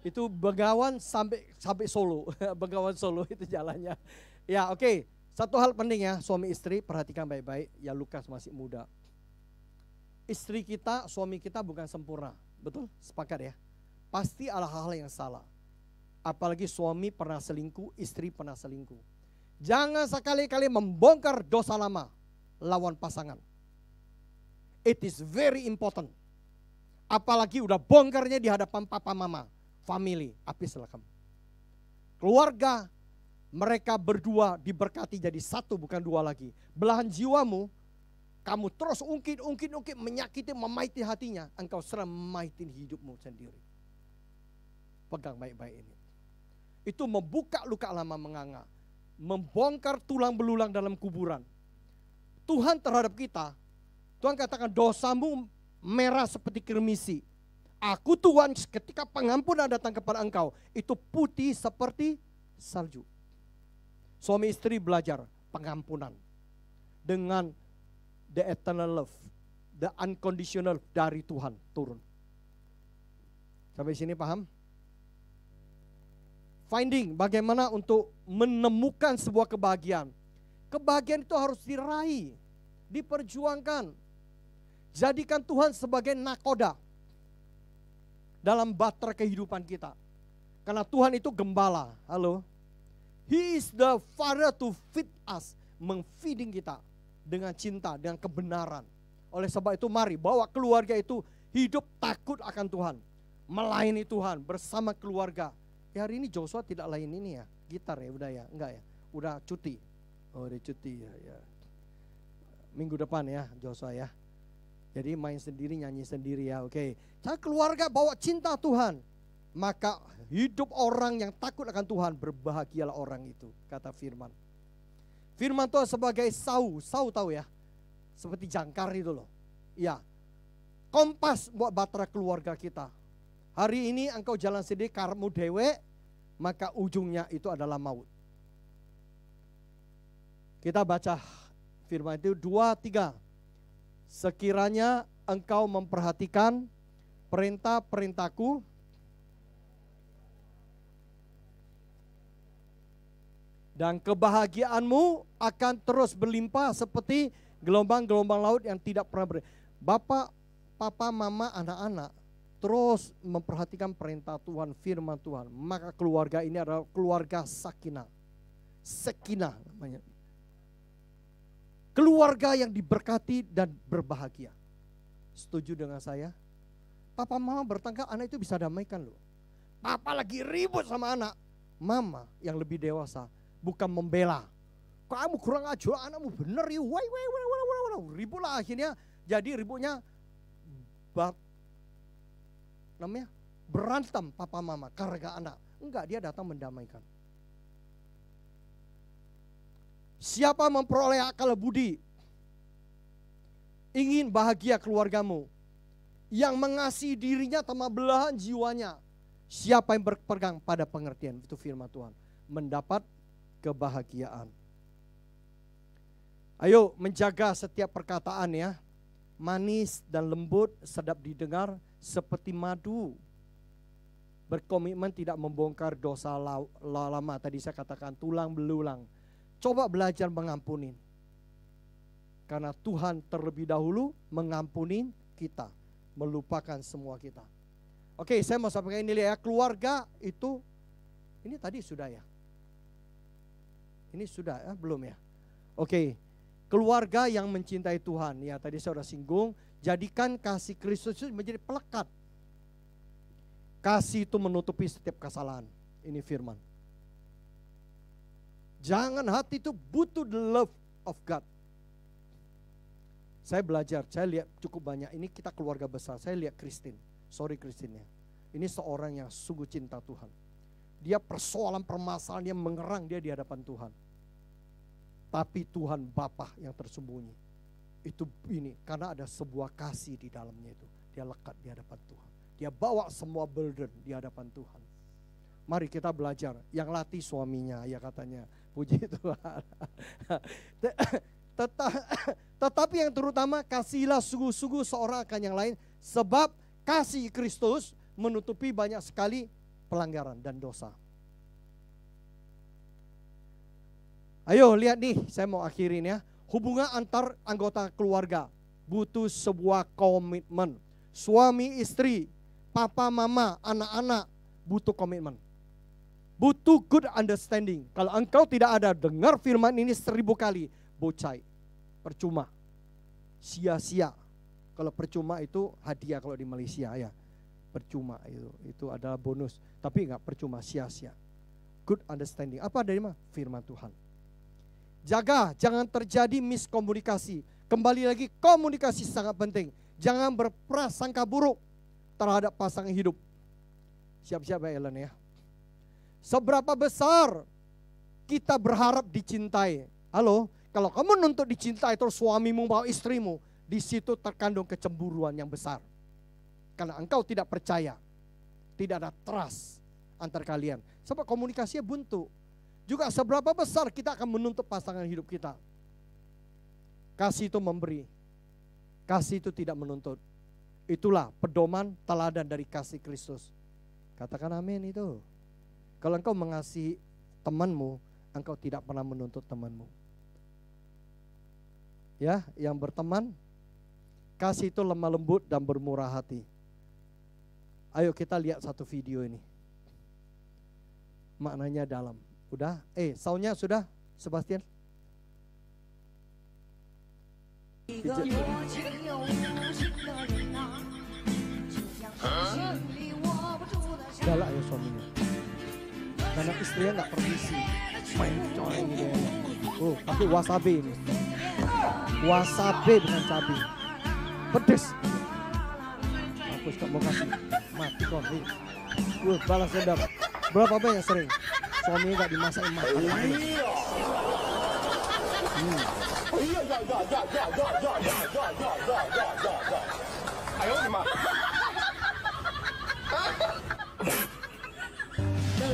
Itu Begawan sampai Solo, Begawan Solo itu jalannya. Ya oke. Satu hal penting ya, suami istri perhatikan baik-baik. Ya Lukas masih muda. Istri kita, suami kita bukan sempurna, betul? Sepakat ya. Pasti ada hal-hal yang salah. Apalagi suami pernah selingkuh, istri pernah selingkuh. Jangan sekali-kali membongkar dosa lama lawan pasangan. It is very important. Apalagi udah bongkarnya di hadapan papa mama, family, habislah kamu. Keluarga, mereka berdua diberkati jadi satu bukan dua lagi. Belahan jiwamu, kamu terus ungkit, menyakiti, memaiti hatinya, engkau serang memaitin hidupmu sendiri. Pegang baik-baik ini. Itu membuka luka lama menganga. Membongkar tulang belulang dalam kuburan. Tuhan terhadap kita, Tuhan katakan dosamu merah seperti kirmisi. Aku Tuhan ketika pengampunan datang kepada engkau, itu putih seperti salju. Suami istri belajar pengampunan dengan the eternal love, the unconditional dari Tuhan turun. Sampai sini paham? Finding bagaimana untuk menemukan sebuah kebahagiaan. Kebahagiaan itu harus diraih, diperjuangkan. Jadikan Tuhan sebagai nakoda dalam bahtera kehidupan kita. Karena Tuhan itu gembala. Halo. He is the father to feed us, mengfeeding kita dengan cinta, dengan kebenaran. Oleh sebab itu mari bawa keluarga itu hidup takut akan Tuhan. Melayani Tuhan bersama keluarga. Ya hari ini Joshua tidak lain ini ya, gitar ya udah ya, enggak ya, udah cuti. Oh udah cuti ya. Minggu depan ya Joshua ya. Jadi main sendiri, nyanyi sendiri ya, oke. Saya keluarga bawa cinta Tuhan. Maka hidup orang yang takut akan Tuhan, berbahagialah orang itu, kata firman. Firman Tuhan sebagai sau tahu ya, seperti jangkar itu loh. Ya, kompas buat bahtera keluarga kita. Hari ini engkau jalan sendiri karepmu dewe, maka ujungnya itu adalah maut. Kita baca firman itu 2-3. Sekiranya engkau memperhatikan perintah-perintahku dan kebahagiaanmu akan terus berlimpah seperti gelombang-gelombang laut yang tidak pernah Bapak, papa, mama, anak-anak terus memperhatikan perintah Tuhan, firman Tuhan, maka keluarga ini adalah keluarga sakinah. Sekinah namanya. Keluarga yang diberkati dan berbahagia. Setuju dengan saya? Papa mama bertengkar, anak itu bisa damaikan loh. Papa lagi ribut sama anak, mama yang lebih dewasa bukan membela. Kamu kurang ajar, anakmu bener ya, ributlah akhirnya. Jadi ributnya namanya berantem papa mama karena anak. Enggak, dia datang mendamaikan. Siapa memperoleh akal budi, ingin bahagia keluargamu, yang mengasihi dirinya sama belahan jiwanya, siapa yang berpegang pada pengertian, itu firman Tuhan, mendapat kebahagiaan. Ayo menjaga setiap perkataan ya, manis dan lembut, sedap didengar, seperti madu. Berkomitmen tidak membongkar dosa lama. Tadi saya katakan tulang belulang. Coba belajar mengampuni. Karena Tuhan terlebih dahulu mengampuni kita. Melupakan semua kita. Oke, saya mau sampaikan ini ya. Keluarga itu, ini tadi sudah ya. Ini sudah ya, belum ya. Oke, keluarga yang mencintai Tuhan. Ya tadi saya sudah singgung. Jadikan kasih Kristus itu menjadi pelekat. Kasih itu menutupi setiap kesalahan. Ini firman. Jangan hati itu butuh the love of God. Saya belajar, saya lihat cukup banyak. Ini kita keluarga besar. Saya lihat Christine. Sorry Christine ya. Ini seorang yang sungguh cinta Tuhan. Dia persoalan permasalahan yang mengerang dia di hadapan Tuhan. Tapi Tuhan Bapa yang tersembunyi. Itu ini karena ada sebuah kasih di dalamnya itu. Dia lekat di hadapan Tuhan. Dia bawa semua burden di hadapan Tuhan. Mari kita belajar. Yang latih suaminya ya katanya. Puji Tuhan. Tetapi yang terutama kasihilah sungguh-sungguh seorang akan yang lain. Sebab kasih Kristus menutupi banyak sekali pelanggaran dan dosa. Ayo lihat nih, saya mau akhirin ya. Hubungan antar anggota keluarga butuh sebuah komitmen. Suami istri, papa mama, anak-anak butuh komitmen. Butuh good understanding. Kalau engkau tidak ada dengar firman ini 1000 kali, bocai, percuma, sia-sia. Kalau percuma itu hadiah kalau di Malaysia ya, percuma itu adalah bonus. Tapi enggak percuma, sia-sia. Good understanding. Apa dari mana? Firman Tuhan. Jaga, jangan terjadi miskomunikasi. Kembali lagi, komunikasi sangat penting. Jangan berprasangka buruk terhadap pasangan hidup. Siap-siap ya Ellen ya. Seberapa besar kita berharap dicintai? Halo, kalau kamu nuntut dicintai terus suamimu bawa istrimu, di situ terkandung kecemburuan yang besar. Karena engkau tidak percaya, tidak ada trust antar kalian. Sebab komunikasinya buntu. Juga seberapa besar kita akan menuntut pasangan hidup kita. Kasih itu memberi, kasih itu tidak menuntut. Itulah pedoman teladan dari kasih Kristus. Katakan amin itu. Kalau engkau mengasihi temanmu, engkau tidak pernah menuntut temanmu. Ya, yang berteman, kasih itu lemah lembut dan bermurah hati. Ayo kita lihat satu video ini. Maknanya dalam. Udah? Soundnya sudah, Sebastian? Galak ya suaminya. Karena istrinya nggak permisi, main coy gitu ya. Pakai wasabi ini, wasabi dengan cabai, pedes. Aku suka mau kasih, mati kok. Balas dendam. Berapa banyak sering suaminya nggak dimasakin makan.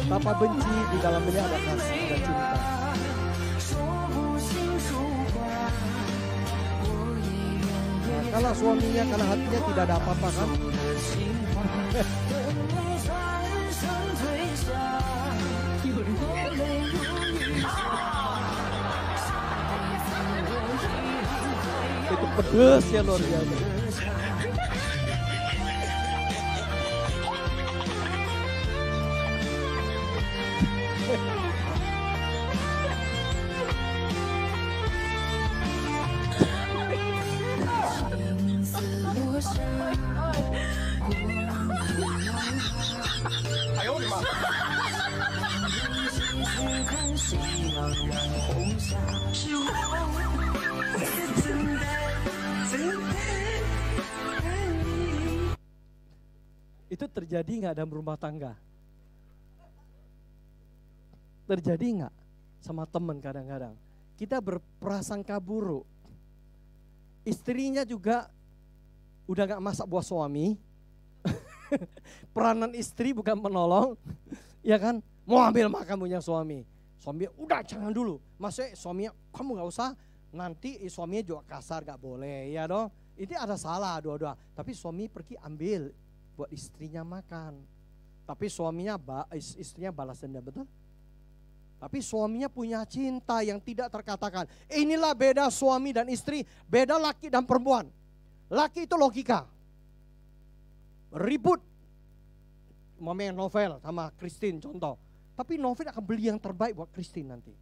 Tanpa benci, di dalamnya ada kasih, ada cinta. Nah, kalau suaminya, karena hatinya tidak ada apa-apa kan? Itu pedes ya luar biasa. Itu terjadi nggak dalam rumah tangga? Terjadi nggak sama teman kadang-kadang? Kita berprasangka buruk. Istrinya juga udah nggak masak buat suami. Peranan istri bukan menolong, ya kan? Mau ambil makan punya suami. Suami udah jangan dulu. Maksudnya suaminya kamu nggak usah. Nanti suaminya juga kasar nggak boleh, ya dong. Ini ada salah dua-dua. Tapi suami pergi ambil buat istrinya makan. Tapi suaminya istrinya balas dendam, betul? Tapi suaminya punya cinta yang tidak terkatakan. Inilah beda suami dan istri, beda laki dan perempuan. Laki itu logika. Ribut. Mamanya Novel sama Christine contoh. Tapi Novel akan beli yang terbaik buat Christine nanti.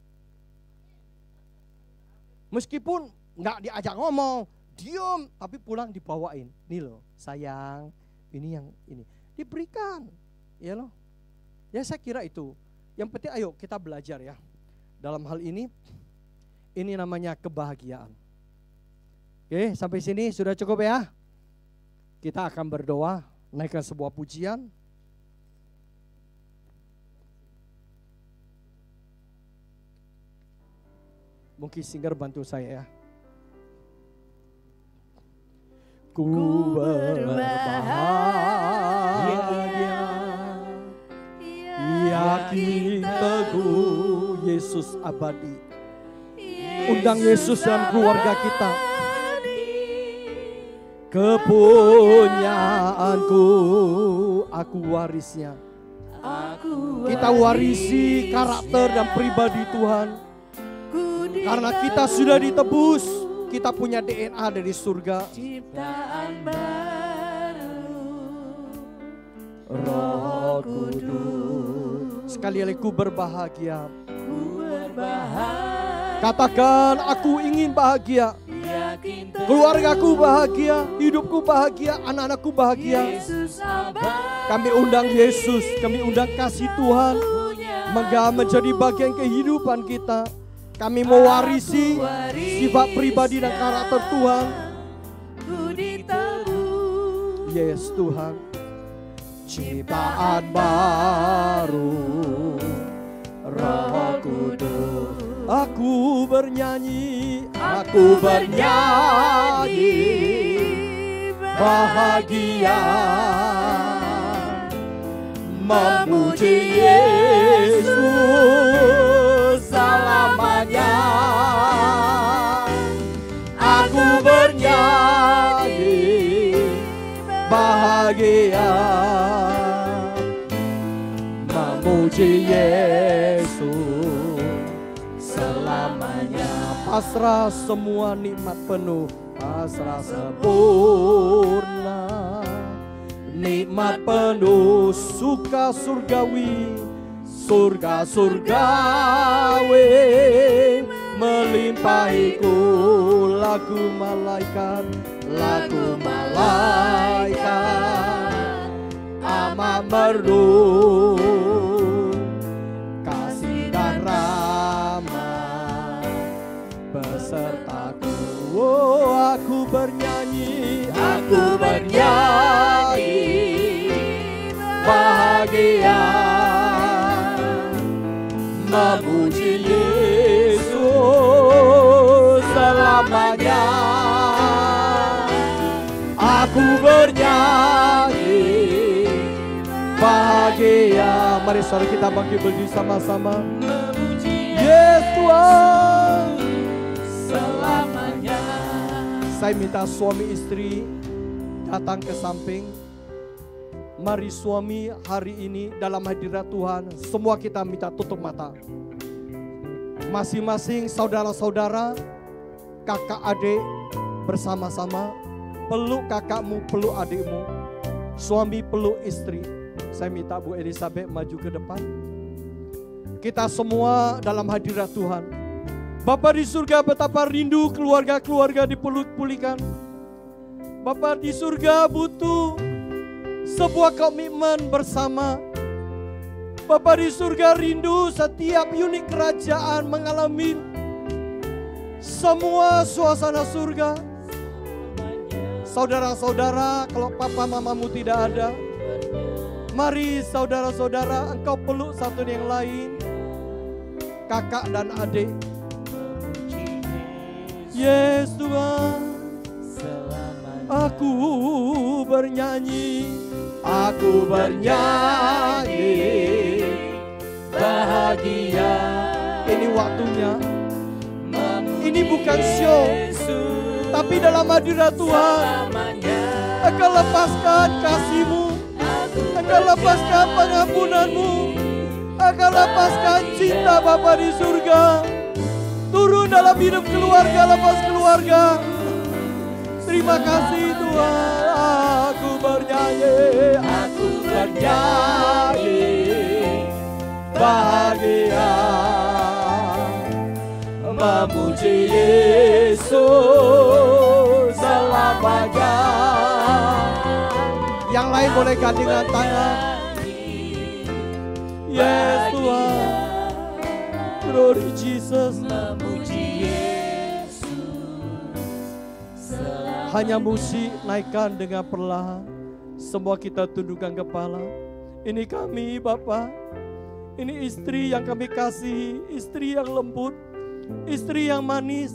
Meskipun nggak diajak ngomong, diam, tapi pulang dibawain. Nih loh, sayang, ini yang ini. Diberikan, ya loh. Ya saya kira itu. Yang penting ayo kita belajar ya. Dalam hal ini namanya kebahagiaan. Oke, sampai sini sudah cukup ya. Kita akan berdoa, naikkan sebuah pujian. Mungkin singer bantu saya ya. Ku berbahagia, yakin teguh Yesus abadi. Undang Yesus dalam keluarga kita. Kepunyaanku, aku warisnya. Kita warisi karakter dan pribadi Tuhan. Karena kita sudah ditebus, kita punya DNA dari surga. Ciptaan baru, Roh Kudus Sekali lagi ku berbahagia. Katakan, aku ingin bahagia. Keluargaku bahagia, hidupku bahagia, anak-anakku bahagia. Kami undang Yesus, kami undang kasih Tuhan menjadi bagian kehidupan kita. Kami mewarisi sifat pribadi dan karakter Tuhan. Yes Tuhan. Ciptaan baru, Roh Kudus. Aku bernyanyi, bahagia, memuji Yesus selamanya. Aku bernyanyi, bahagia, memuji Yesus selamanya. Pasrah semua nikmat penuh, pasrah sempurna, nikmat penuh, suka surgawi, surga surgawi melimpahiku. Lagu malaikat, lagu malaikat amat merdu, kasih dan rahmat besertaku. Oh, aku bernyanyi, bahagia, memuji Yesus selamanya. Aku bernyanyi, bahagia. Mari saudara kita bangkit berdiri sama-sama. Yes Tuhan selamanya. Saya minta suami istri datang ke samping. Mari suami hari ini dalam hadirat Tuhan, semua kita minta tutup mata. Masing-masing saudara-saudara, kakak adik bersama-sama. Peluk kakakmu, peluk adikmu. Suami peluk istri. Saya minta Bu Elizabeth maju ke depan. Kita semua dalam hadirat Tuhan. Bapa di surga, betapa rindu keluarga-keluarga dipulihkan. Bapa di surga butuh sebuah komitmen bersama. Bapa di surga rindu setiap unit kerajaan mengalami semua suasana surga. Saudara-saudara, kalau papa mamamu tidak ada, mari saudara-saudara engkau peluk satu yang lain, kakak dan adik. Yes Tuhan, aku bernyanyi, bahagia. Ini waktunya. Ini bukan show, tapi dalam hadirat Tuhan, Engkau lepaskan kasih-Mu, Engkau lepaskan pengampunan-Mu, Engkau lepaskan cinta Bapa di surga. Turun dalam hidup keluarga, lepas keluarga. Terima kasih Tuhan. Aku bernyanyi, bahagia, memuji Yesus selamanya. Yang lain boleh gandengan tangan. Yes Tuhan, glory Jesus. Memuji Yesus. Hanya musik naikkan dengan perlahan. Semua kita tundukkan kepala. Ini kami Bapa. Ini istri yang kami kasihi, istri yang lembut, istri yang manis,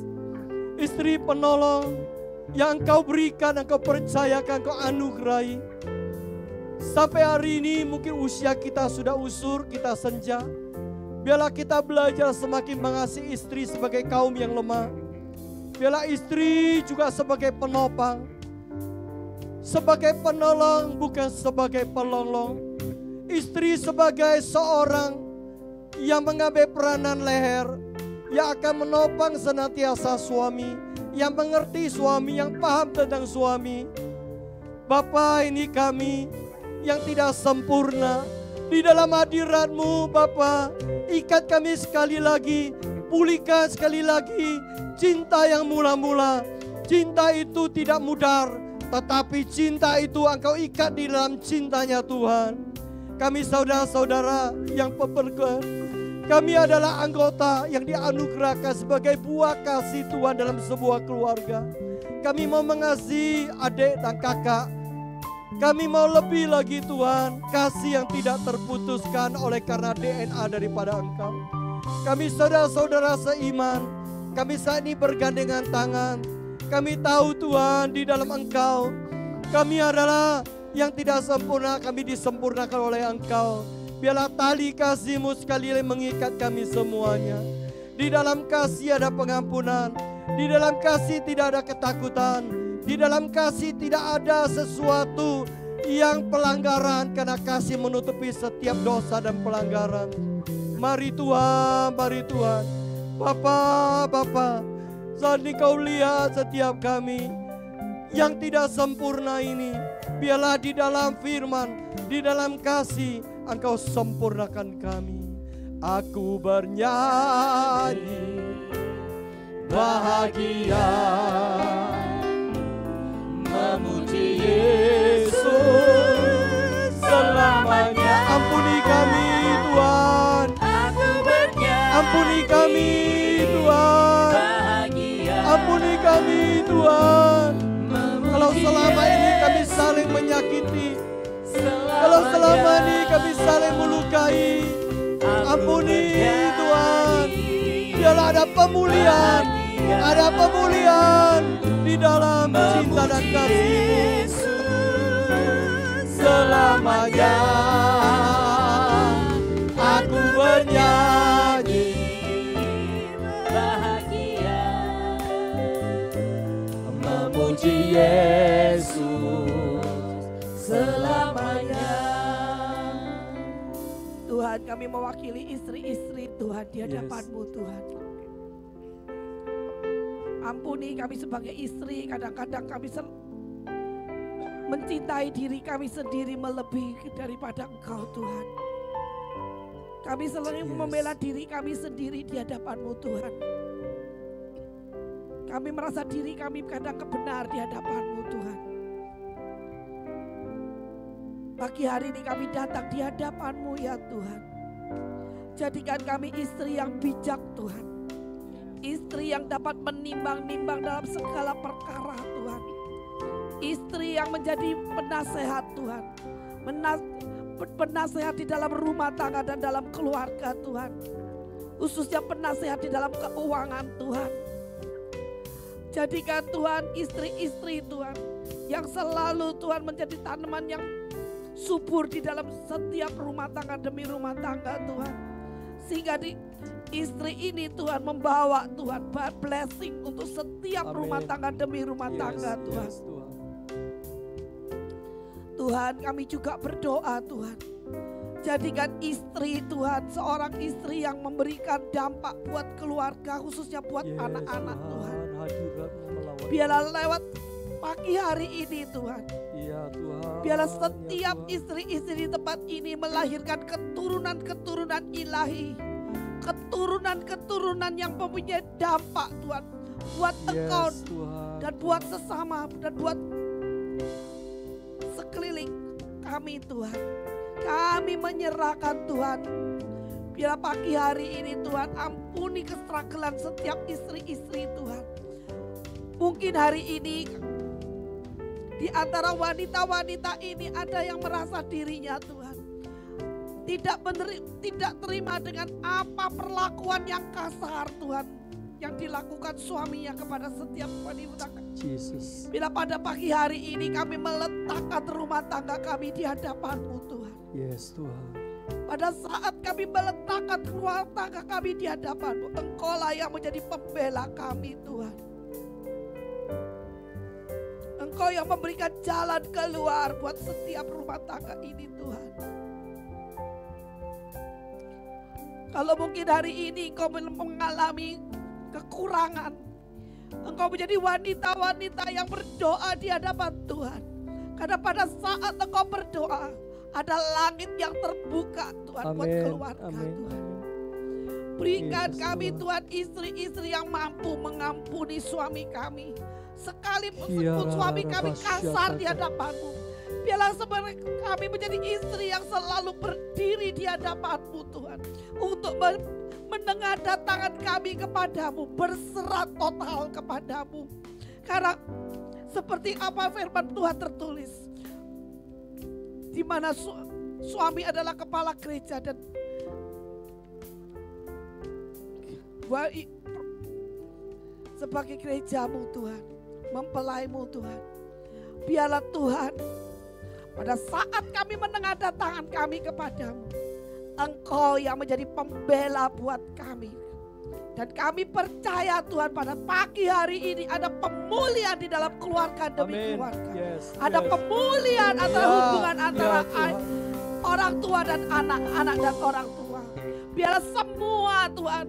istri penolong yang Engkau berikan, Engkau percayakan, Engkau anugerahi. Sampai hari ini mungkin usia kita sudah usur, kita senja. Biarlah kita belajar semakin mengasihi istri sebagai kaum yang lemah. Biarlah istri juga sebagai penopang, sebagai penolong bukan sebagai pelolong. Istri sebagai seorang yang mengambil peranan leher, yang akan menopang senantiasa suami, yang mengerti suami, yang paham tentang suami. Bapa, ini kami yang tidak sempurna, Di dalam hadirat-Mu Bapa, ikat kami sekali lagi, pulihkan sekali lagi cinta yang mula-mula. Cinta itu tidak mudar, tetapi cinta itu Engkau ikat di dalam cintanya Tuhan. Kami saudara-saudara yang pepergian, kami adalah anggota yang dianugerahkan sebagai buah kasih Tuhan dalam sebuah keluarga. Kami mau mengasihi adik dan kakak. Kami mau lebih lagi Tuhan, kasih yang tidak terputuskan oleh karena DNA daripada Engkau. Kami saudara-saudara seiman, kami saat ini bergandengan tangan. Kami tahu Tuhan di dalam Engkau, kami adalah yang tidak sempurna, kami disempurnakan oleh Engkau. Biarlah tali kasih-Mu sekali lagi mengikat kami semuanya. Di dalam kasih ada pengampunan, di dalam kasih tidak ada ketakutan, di dalam kasih tidak ada sesuatu yang pelanggaran, karena kasih menutupi setiap dosa dan pelanggaran. Mari Tuhan, mari Tuhan. Bapa, saat ini Kau lihat setiap kami yang tidak sempurna ini. Biarlah di dalam firman, di dalam kasih, Engkau sempurnakan kami. Aku bernyanyi bahagia, memuji Yesus selamanya. Ampuni kami Tuhan, ampuni kami Tuhan, ampuni kami Tuhan. Kalau selama ini kami saling menyakiti, kalau selama ini kami saling melukai, ampuni Tuhan. Biarlah ada pemulihan, ada pemulihan di dalam cinta dan kasih-Mu selamanya. Aku bernyanyi bahagia, memuji Yesus selamanya. Tuhan, kami mewakili istri-istri Tuhan di hadapan-Mu Tuhan. Ampuni kami sebagai istri, kadang-kadang kami mencintai diri kami sendiri melebihi daripada Engkau Tuhan. Kami selalu membela diri kami sendiri di hadapan-Mu Tuhan. Kami merasa diri kami kadang kebenar di hadapan-Mu Tuhan. Pagi hari ini kami datang di hadapan-Mu ya Tuhan. Jadikan kami istri yang bijak Tuhan. Istri yang dapat menimbang-nimbang dalam segala perkara Tuhan. Istri yang menjadi penasehat Tuhan. Penasehat di dalam rumah tangga dan dalam keluarga Tuhan. Khususnya penasehat di dalam keuangan Tuhan. Jadikan Tuhan istri-istri Tuhan yang selalu Tuhan menjadi tanaman yang subur di dalam setiap rumah tangga demi rumah tangga Tuhan. Sehingga di istri ini Tuhan membawa Tuhan blessing untuk setiap rumah tangga demi rumah tangga Tuhan. Tuhan, kami juga berdoa Tuhan. Jadikan istri Tuhan seorang istri yang memberikan dampak buat keluarga, khususnya buat anak-anak Tuhan. Biarlah lewat pagi hari ini Tuhan. Biarlah setiap istri-istri di tempat ini melahirkan keturunan-keturunan ilahi. Keturunan-keturunan yang mempunyai dampak Tuhan. Buat Engkau dan buat sesama dan buat sekeliling kami Tuhan. Kami menyerahkan Tuhan. Biarlah pagi hari ini Tuhan ampuni kestrakalan setiap istri-istri Tuhan. Mungkin hari ini di antara wanita-wanita ini ada yang merasa dirinya Tuhan tidak terima dengan apa perlakuan yang kasar Tuhan yang dilakukan suaminya kepada setiap wanita. Jesus. Bila pada pagi hari ini kami meletakkan rumah tangga kami di hadapan-Mu Tuhan. Yes Tuhan. Pada saat kami meletakkan rumah tangga kami di hadapan-Mu, Engkau-lah yang menjadi pembela kami Tuhan. Engkau yang memberikan jalan keluar buat setiap rumah tangga ini Tuhan. Kalau mungkin hari ini Engkau mengalami kekurangan, Engkau menjadi wanita-wanita yang berdoa di hadapan Tuhan. Karena pada saat Engkau berdoa, Ada langit yang terbuka Tuhan buat keluarga Tuhan. Berikan kami Tuhan istri-istri yang mampu mengampuni suami kami. Sekalipun suami kami kasar di hadapan-Mu. Biarlah sebenarnya kami menjadi istri yang selalu berdiri di hadapan-Mu Tuhan. Untuk mendengar datangan kami kepadamu, berserah total kepadamu. Karena seperti apa firman Tuhan tertulis, di mana suami adalah kepala gereja dan sebagai gerejamu Tuhan, mempelaimu Tuhan. Biarlah Tuhan, pada saat kami mendengar datangan kami kepadamu, Engkau yang menjadi pembela buat kami. Dan kami percaya Tuhan pada pagi hari ini ada pemulihan di dalam keluarga demi keluarga. Ada pemulihan antara hubungan antara orang tua dan anak-anak dan orang tua. Biarlah semua Tuhan,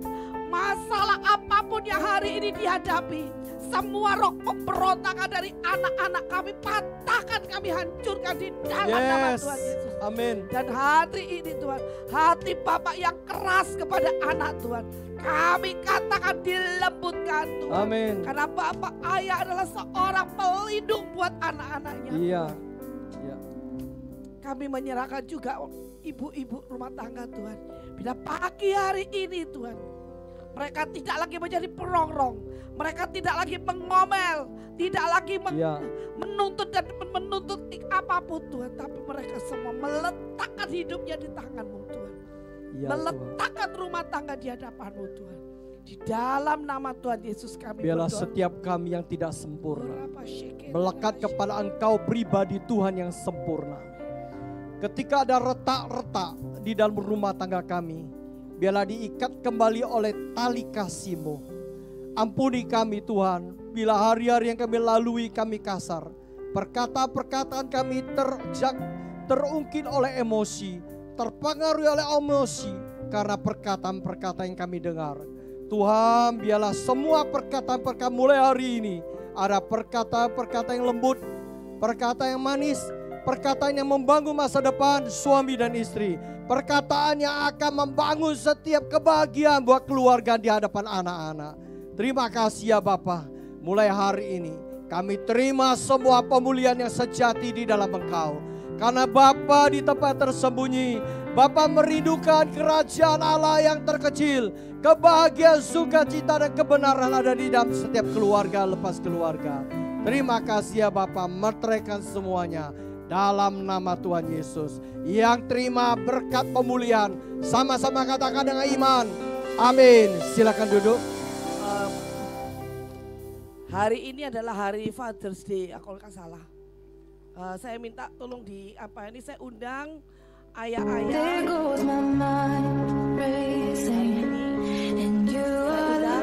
masalah apapun yang hari ini dihadapi, semua roh pemberontakan dari anak-anak kami patahkan, kami hancurkan di dalam nama Tuhan Yesus. Amin. Dan hari ini Tuhan, hati Bapak yang keras kepada anak Tuhan, kami katakan dilembutkan Tuhan. Amin. Karena Bapak ayah adalah seorang pelindung buat anak-anaknya. Iya. Kami menyerahkan juga ibu-ibu rumah tangga Tuhan. Bila pagi hari ini Tuhan, mereka tidak lagi menjadi perongrong. Mereka tidak lagi mengomel. Tidak lagi menuntut dan menuntut apapun Tuhan. Tapi mereka semua meletakkan hidupnya di tangan-Mu Tuhan. Meletakkan rumah tangga di hadapan-Mu Tuhan. Di dalam nama Tuhan Yesus kami biarlah berdoa. setiap kami yang tidak sempurna melekat kepada Engkau pribadi Tuhan yang sempurna. Ketika ada retak-retak di dalam rumah tangga kami, biarlah diikat kembali oleh tali kasih-Mu. Ampuni kami Tuhan, bila hari-hari yang kami lalui kami kasar. Perkataan-perkataan kami terungkit oleh emosi, terpengaruhi oleh emosi karena perkataan-perkataan yang kami dengar. Tuhan, biarlah semua perkataan-perkataan mulai hari ini ada perkataan-perkataan yang lembut, perkataan yang manis, perkataan yang membangun masa depan suami dan istri. Perkataan yang akan membangun setiap kebahagiaan buat keluarga di hadapan anak-anak. Terima kasih ya Bapa. Mulai hari ini kami terima semua pemulihan yang sejati di dalam Engkau. Karena Bapa di tempat tersembunyi, Bapa merindukan kerajaan Allah yang terkecil. Kebahagiaan, sukacita dan kebenaran ada di dalam setiap keluarga lepas keluarga. Terima kasih ya Bapa, meteraikan semuanya. Dalam nama Tuhan Yesus. Yang terima berkat pemulihan, sama-sama katakan dengan iman. Amin. Silakan duduk. Hari ini adalah hari Father's Day, kalau nggak salah. Saya minta tolong ini saya undang ayah-ayah.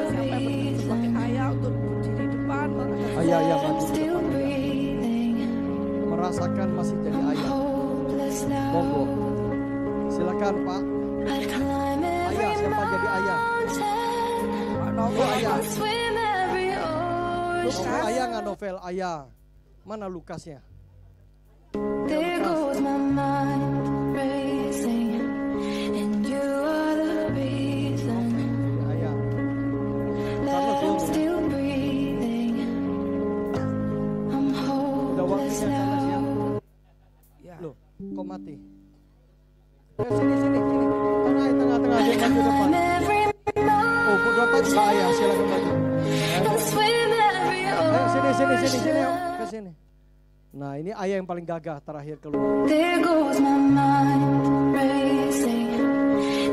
Siapa yang sebagai ayah untuk berdiri depan. Ayah-ayah maju ke depan. Merasakan masih jadi ayah. Monggo. Silakan Pak. Ayah, siapa jadi ayah? Pak Novel ayah. Novel ayah nggak Novel? Ayah. Mana Lukasnya? There goes my mind racing, and you are the reason that I'm still breathing. I'm hopeless now. Loh, kok mati? Sini. Tengah. Dia maju depan. Oh, Bapak juga ayah, silakan maju. Sini, ke sini. Nah, ini ayah yang paling gagah terakhir keluar. There goes my mind racing,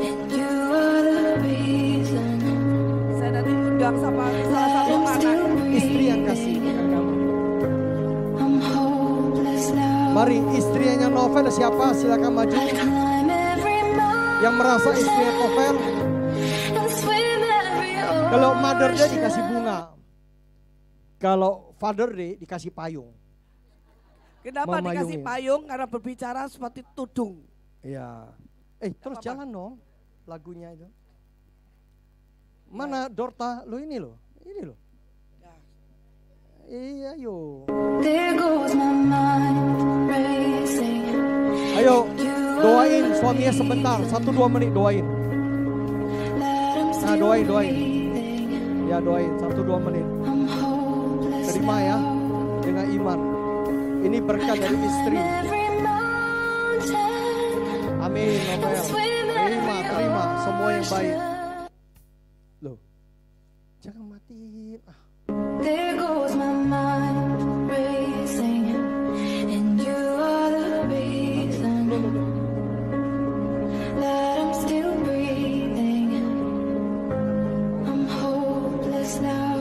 and you are the reason. Saya nanti undang sama salah satu anak Istri yang kasih bukan kamu. I'm hopeless now. Mari, istrinya Novel siapa? Silakan maju. Climb every mountain. Yang merasa istrinya Novel. And swim every ocean. Kalau Mother Day dikasih bunga. Kalau Father Day dikasih payung. Kenapa Memayungi. dikasih payung? Karena berbicara seperti tudung. Iya. Terus apa-apa. jalan dong lagunya itu. Mana Dorta? Lo ini loh. Ini loh. Ya. Iya yo. There goes my mind racing, Ayo doain suaminya sebentar, 1-2 menit doain. Nah doain. Ya doain 1-2 menit. Terima ya dengan iman. Ini berkat dari istri. Amin. Terima semua yang baik. Loh, jangan matiin. There goes my mind racing, and you are the reason that I'm still breathing. I'm hopeless now.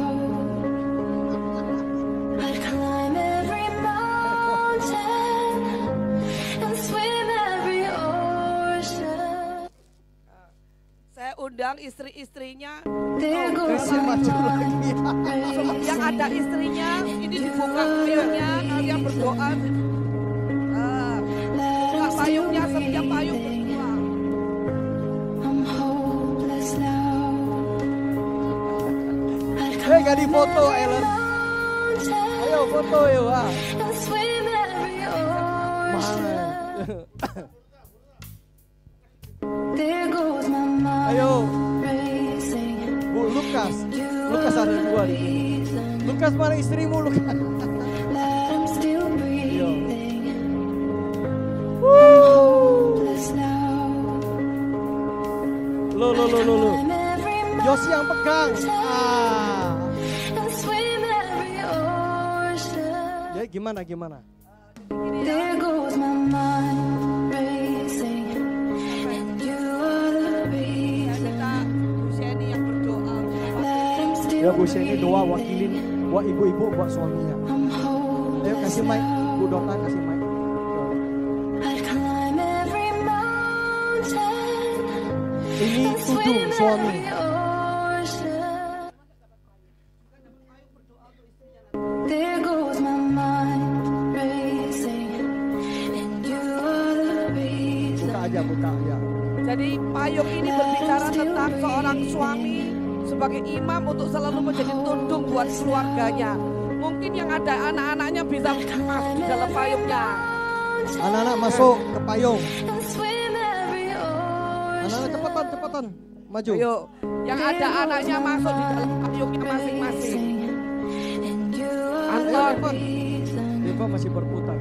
I'd climb every mountain and swim every ocean. Saya undang istri-istrinya. There goes Krisya my maju lagi. Yang ada istrinya, ini dibuka payungnya, kalian berdoa. Buka payungnya, setiap payung berdua. I'm hopeless now. Gak di foto Ellen. Ayo foto yuk. And swim every ocean. There goes my mind Ayo racing. Bu Lukas ada 2 di sini. Lukas mana istrimu Lukas? That I'm still breathing. Wuh. Now. Lo. Climb every Yosi yang pegang. and swim every ocean. Ya gimana? There goes my mind racing, and you are the reason Bu Sheni yang berdoa. that I'm still Ya Bu Sheni doa wakilin buat ibu-ibu buat suaminya. I'm hopeless Ayo kasih mic, Bu Dota kasih mic. I'd climb every mountain Ini and tudung swim suami. every ocean. There goes my mind racing, and you are the reason. Buka aja. Jadi payung ini berbicara tentang seorang suami sebagai imam untuk selalu menjadi tunduk buat keluarganya. Mungkin yang ada anak-anaknya bisa masuk di dalam payungnya. Anak-anak masuk ke payung. And swim every ocean. Anak-anak cepetan. Maju. Ayo, yang ada anaknya masuk di dalam payungnya masing-masing. And you are Anton, the reason Deva masih berputar.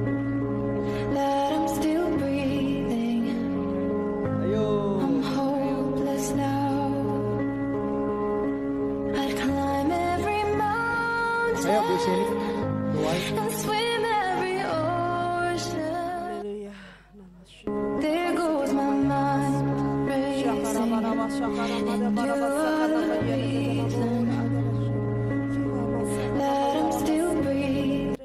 that I'm still breathing. Ayo. I'm hopeless now. I'd climb every mountain Ayo Bu Sheni. Doain. and swim every ocean. haleluya. There goes my mind racing, that I'm still breathing.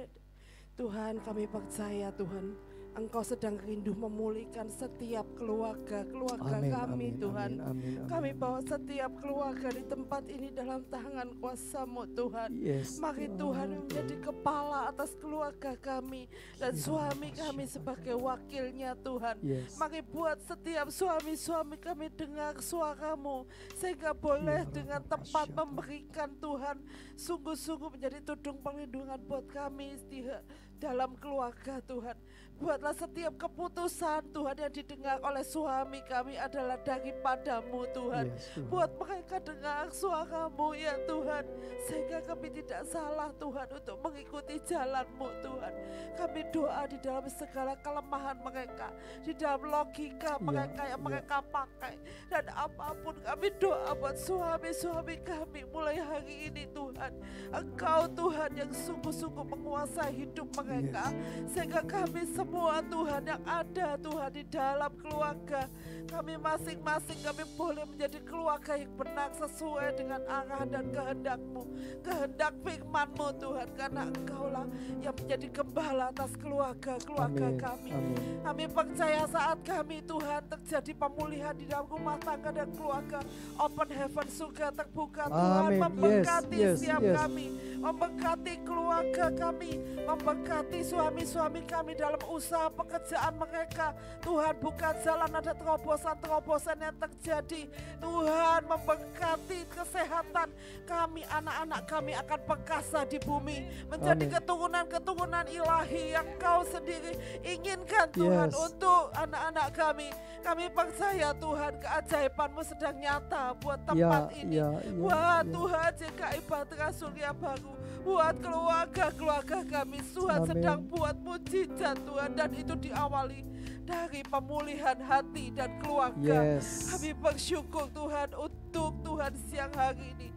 Tuhan, kami percaya Tuhan, Engkau sedang rindu memulihkan setiap keluarga Amin, kami amin, Tuhan. amin. Kami bawa setiap keluarga di tempat ini dalam tangan kuasa-Mu Tuhan. Yes. Mari Tuhan menjadi kepala atas keluarga kami dan suami kami sebagai wakilnya Tuhan. Yes. Mari buat setiap suami-suami kami dengar suara-Mu sehingga boleh dengan tepat memberikan Tuhan sungguh-sungguh menjadi tudung perlindungan buat kami di dalam keluarga Tuhan. Buatlah setiap keputusan Tuhan yang didengar oleh suami kami adalah daripada-Mu Tuhan. Yes, Tuhan. Buat mereka dengar suara-Mu ya Tuhan, sehingga kami tidak salah Tuhan untuk mengikuti jalan-Mu Tuhan. Kami doa di dalam segala kelemahan mereka, di dalam logika mereka yang mereka pakai, dan apapun kami doa buat suami-suami kami mulai hari ini Tuhan. Engkau Tuhan yang sungguh-sungguh menguasai hidup mereka, sehingga kami semua Tuhan yang ada Tuhan di dalam keluarga kami masing-masing, kami boleh menjadi keluarga yang benar sesuai dengan arah dan kehendak-Mu, kehendak firman-Mu Tuhan, karena Engkaulah yang menjadi gembala atas keluarga-keluarga Amin, kami. amin. Kami percaya saat kami Tuhan terjadi pemulihan di dalam rumah tangga dan keluarga, open heaven surga terbuka Tuhan, Amin. memberkati Yes, setiap yes. kami, memberkati keluarga kami, memberkati suami-suami kami dalam usaha pekerjaan mereka. Tuhan buka jalan, ada terobosan-terobosan yang terjadi. Tuhan memberkati kesehatan kami, anak-anak kami akan perkasa di bumi. Menjadi keturunan-keturunan ilahi yang Kau sendiri inginkan Tuhan untuk anak-anak kami. Kami percaya Tuhan keajaiban-Mu sedang nyata buat tempat ini. Buat Tuhan JKI Bahtera Surya Baru. Buat keluarga-keluarga kami. Tuhan sedang buat mujizat Tuhan, dan itu diawali dari pemulihan hati dan keluarga. Kami bersyukur Tuhan untuk Tuhan siang hari ini.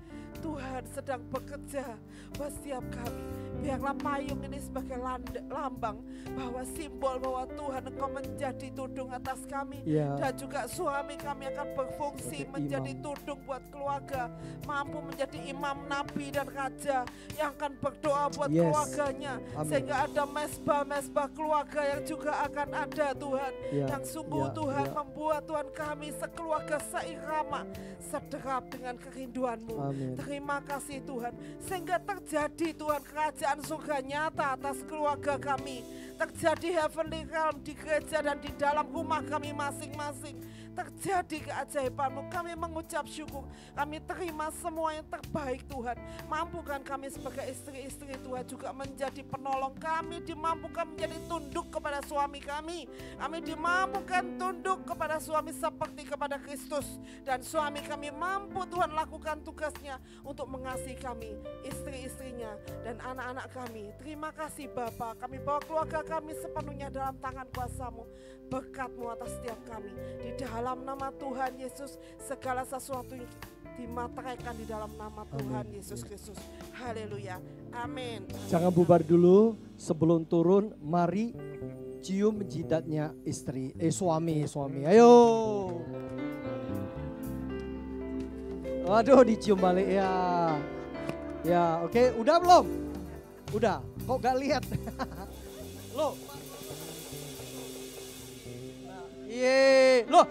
Tuhan sedang bekerja buat setiap kami. Biarlah payung ini sebagai lambang bahwa simbol bahwa Tuhan Engkau menjadi tudung atas kami. Dan juga suami kami akan berfungsi menjadi tudung buat keluarga. Mampu menjadi imam, nabi dan raja yang akan berdoa buat keluarganya. Sehingga ada mesbah-mesbah keluarga yang juga akan ada Tuhan. Yang sungguh Tuhan membuat Tuhan kami sekeluarga seirama, sederap dengan kerinduan-Mu. Terima kasih Tuhan. Sehingga terjadi Tuhan kerajaan surga nyata atas keluarga kami. Terjadi heavenly realm di gereja dan di dalam rumah kami masing-masing. Terjadi keajaiban-Mu. Kami mengucap syukur. Kami terima semua yang terbaik Tuhan. Mampukan kami sebagai istri-istri Tuhan juga menjadi penolong. Kami dimampukan menjadi tunduk kepada suami kami. Kami dimampukan tunduk kepada suami seperti kepada Kristus. Dan suami kami mampu Tuhan lakukan tugasnya untuk mengasihi kami, istri-istrinya dan anak-anak kami. Terima kasih Bapa. Kami bawa keluarga kami sepenuhnya dalam tangan kuasa-Mu. Berkat-Mu atas setiap kami. Di dalam nama Tuhan Yesus, segala sesuatu dimateraikan di dalam nama Tuhan Yesus Kristus. Haleluya. Amin. Jangan bubar dulu, sebelum turun mari cium jidatnya suami. Ayo. Waduh, dicium balik ya. Ya, oke, udah belum? Udah. Kok gak lihat? Loh. Loh,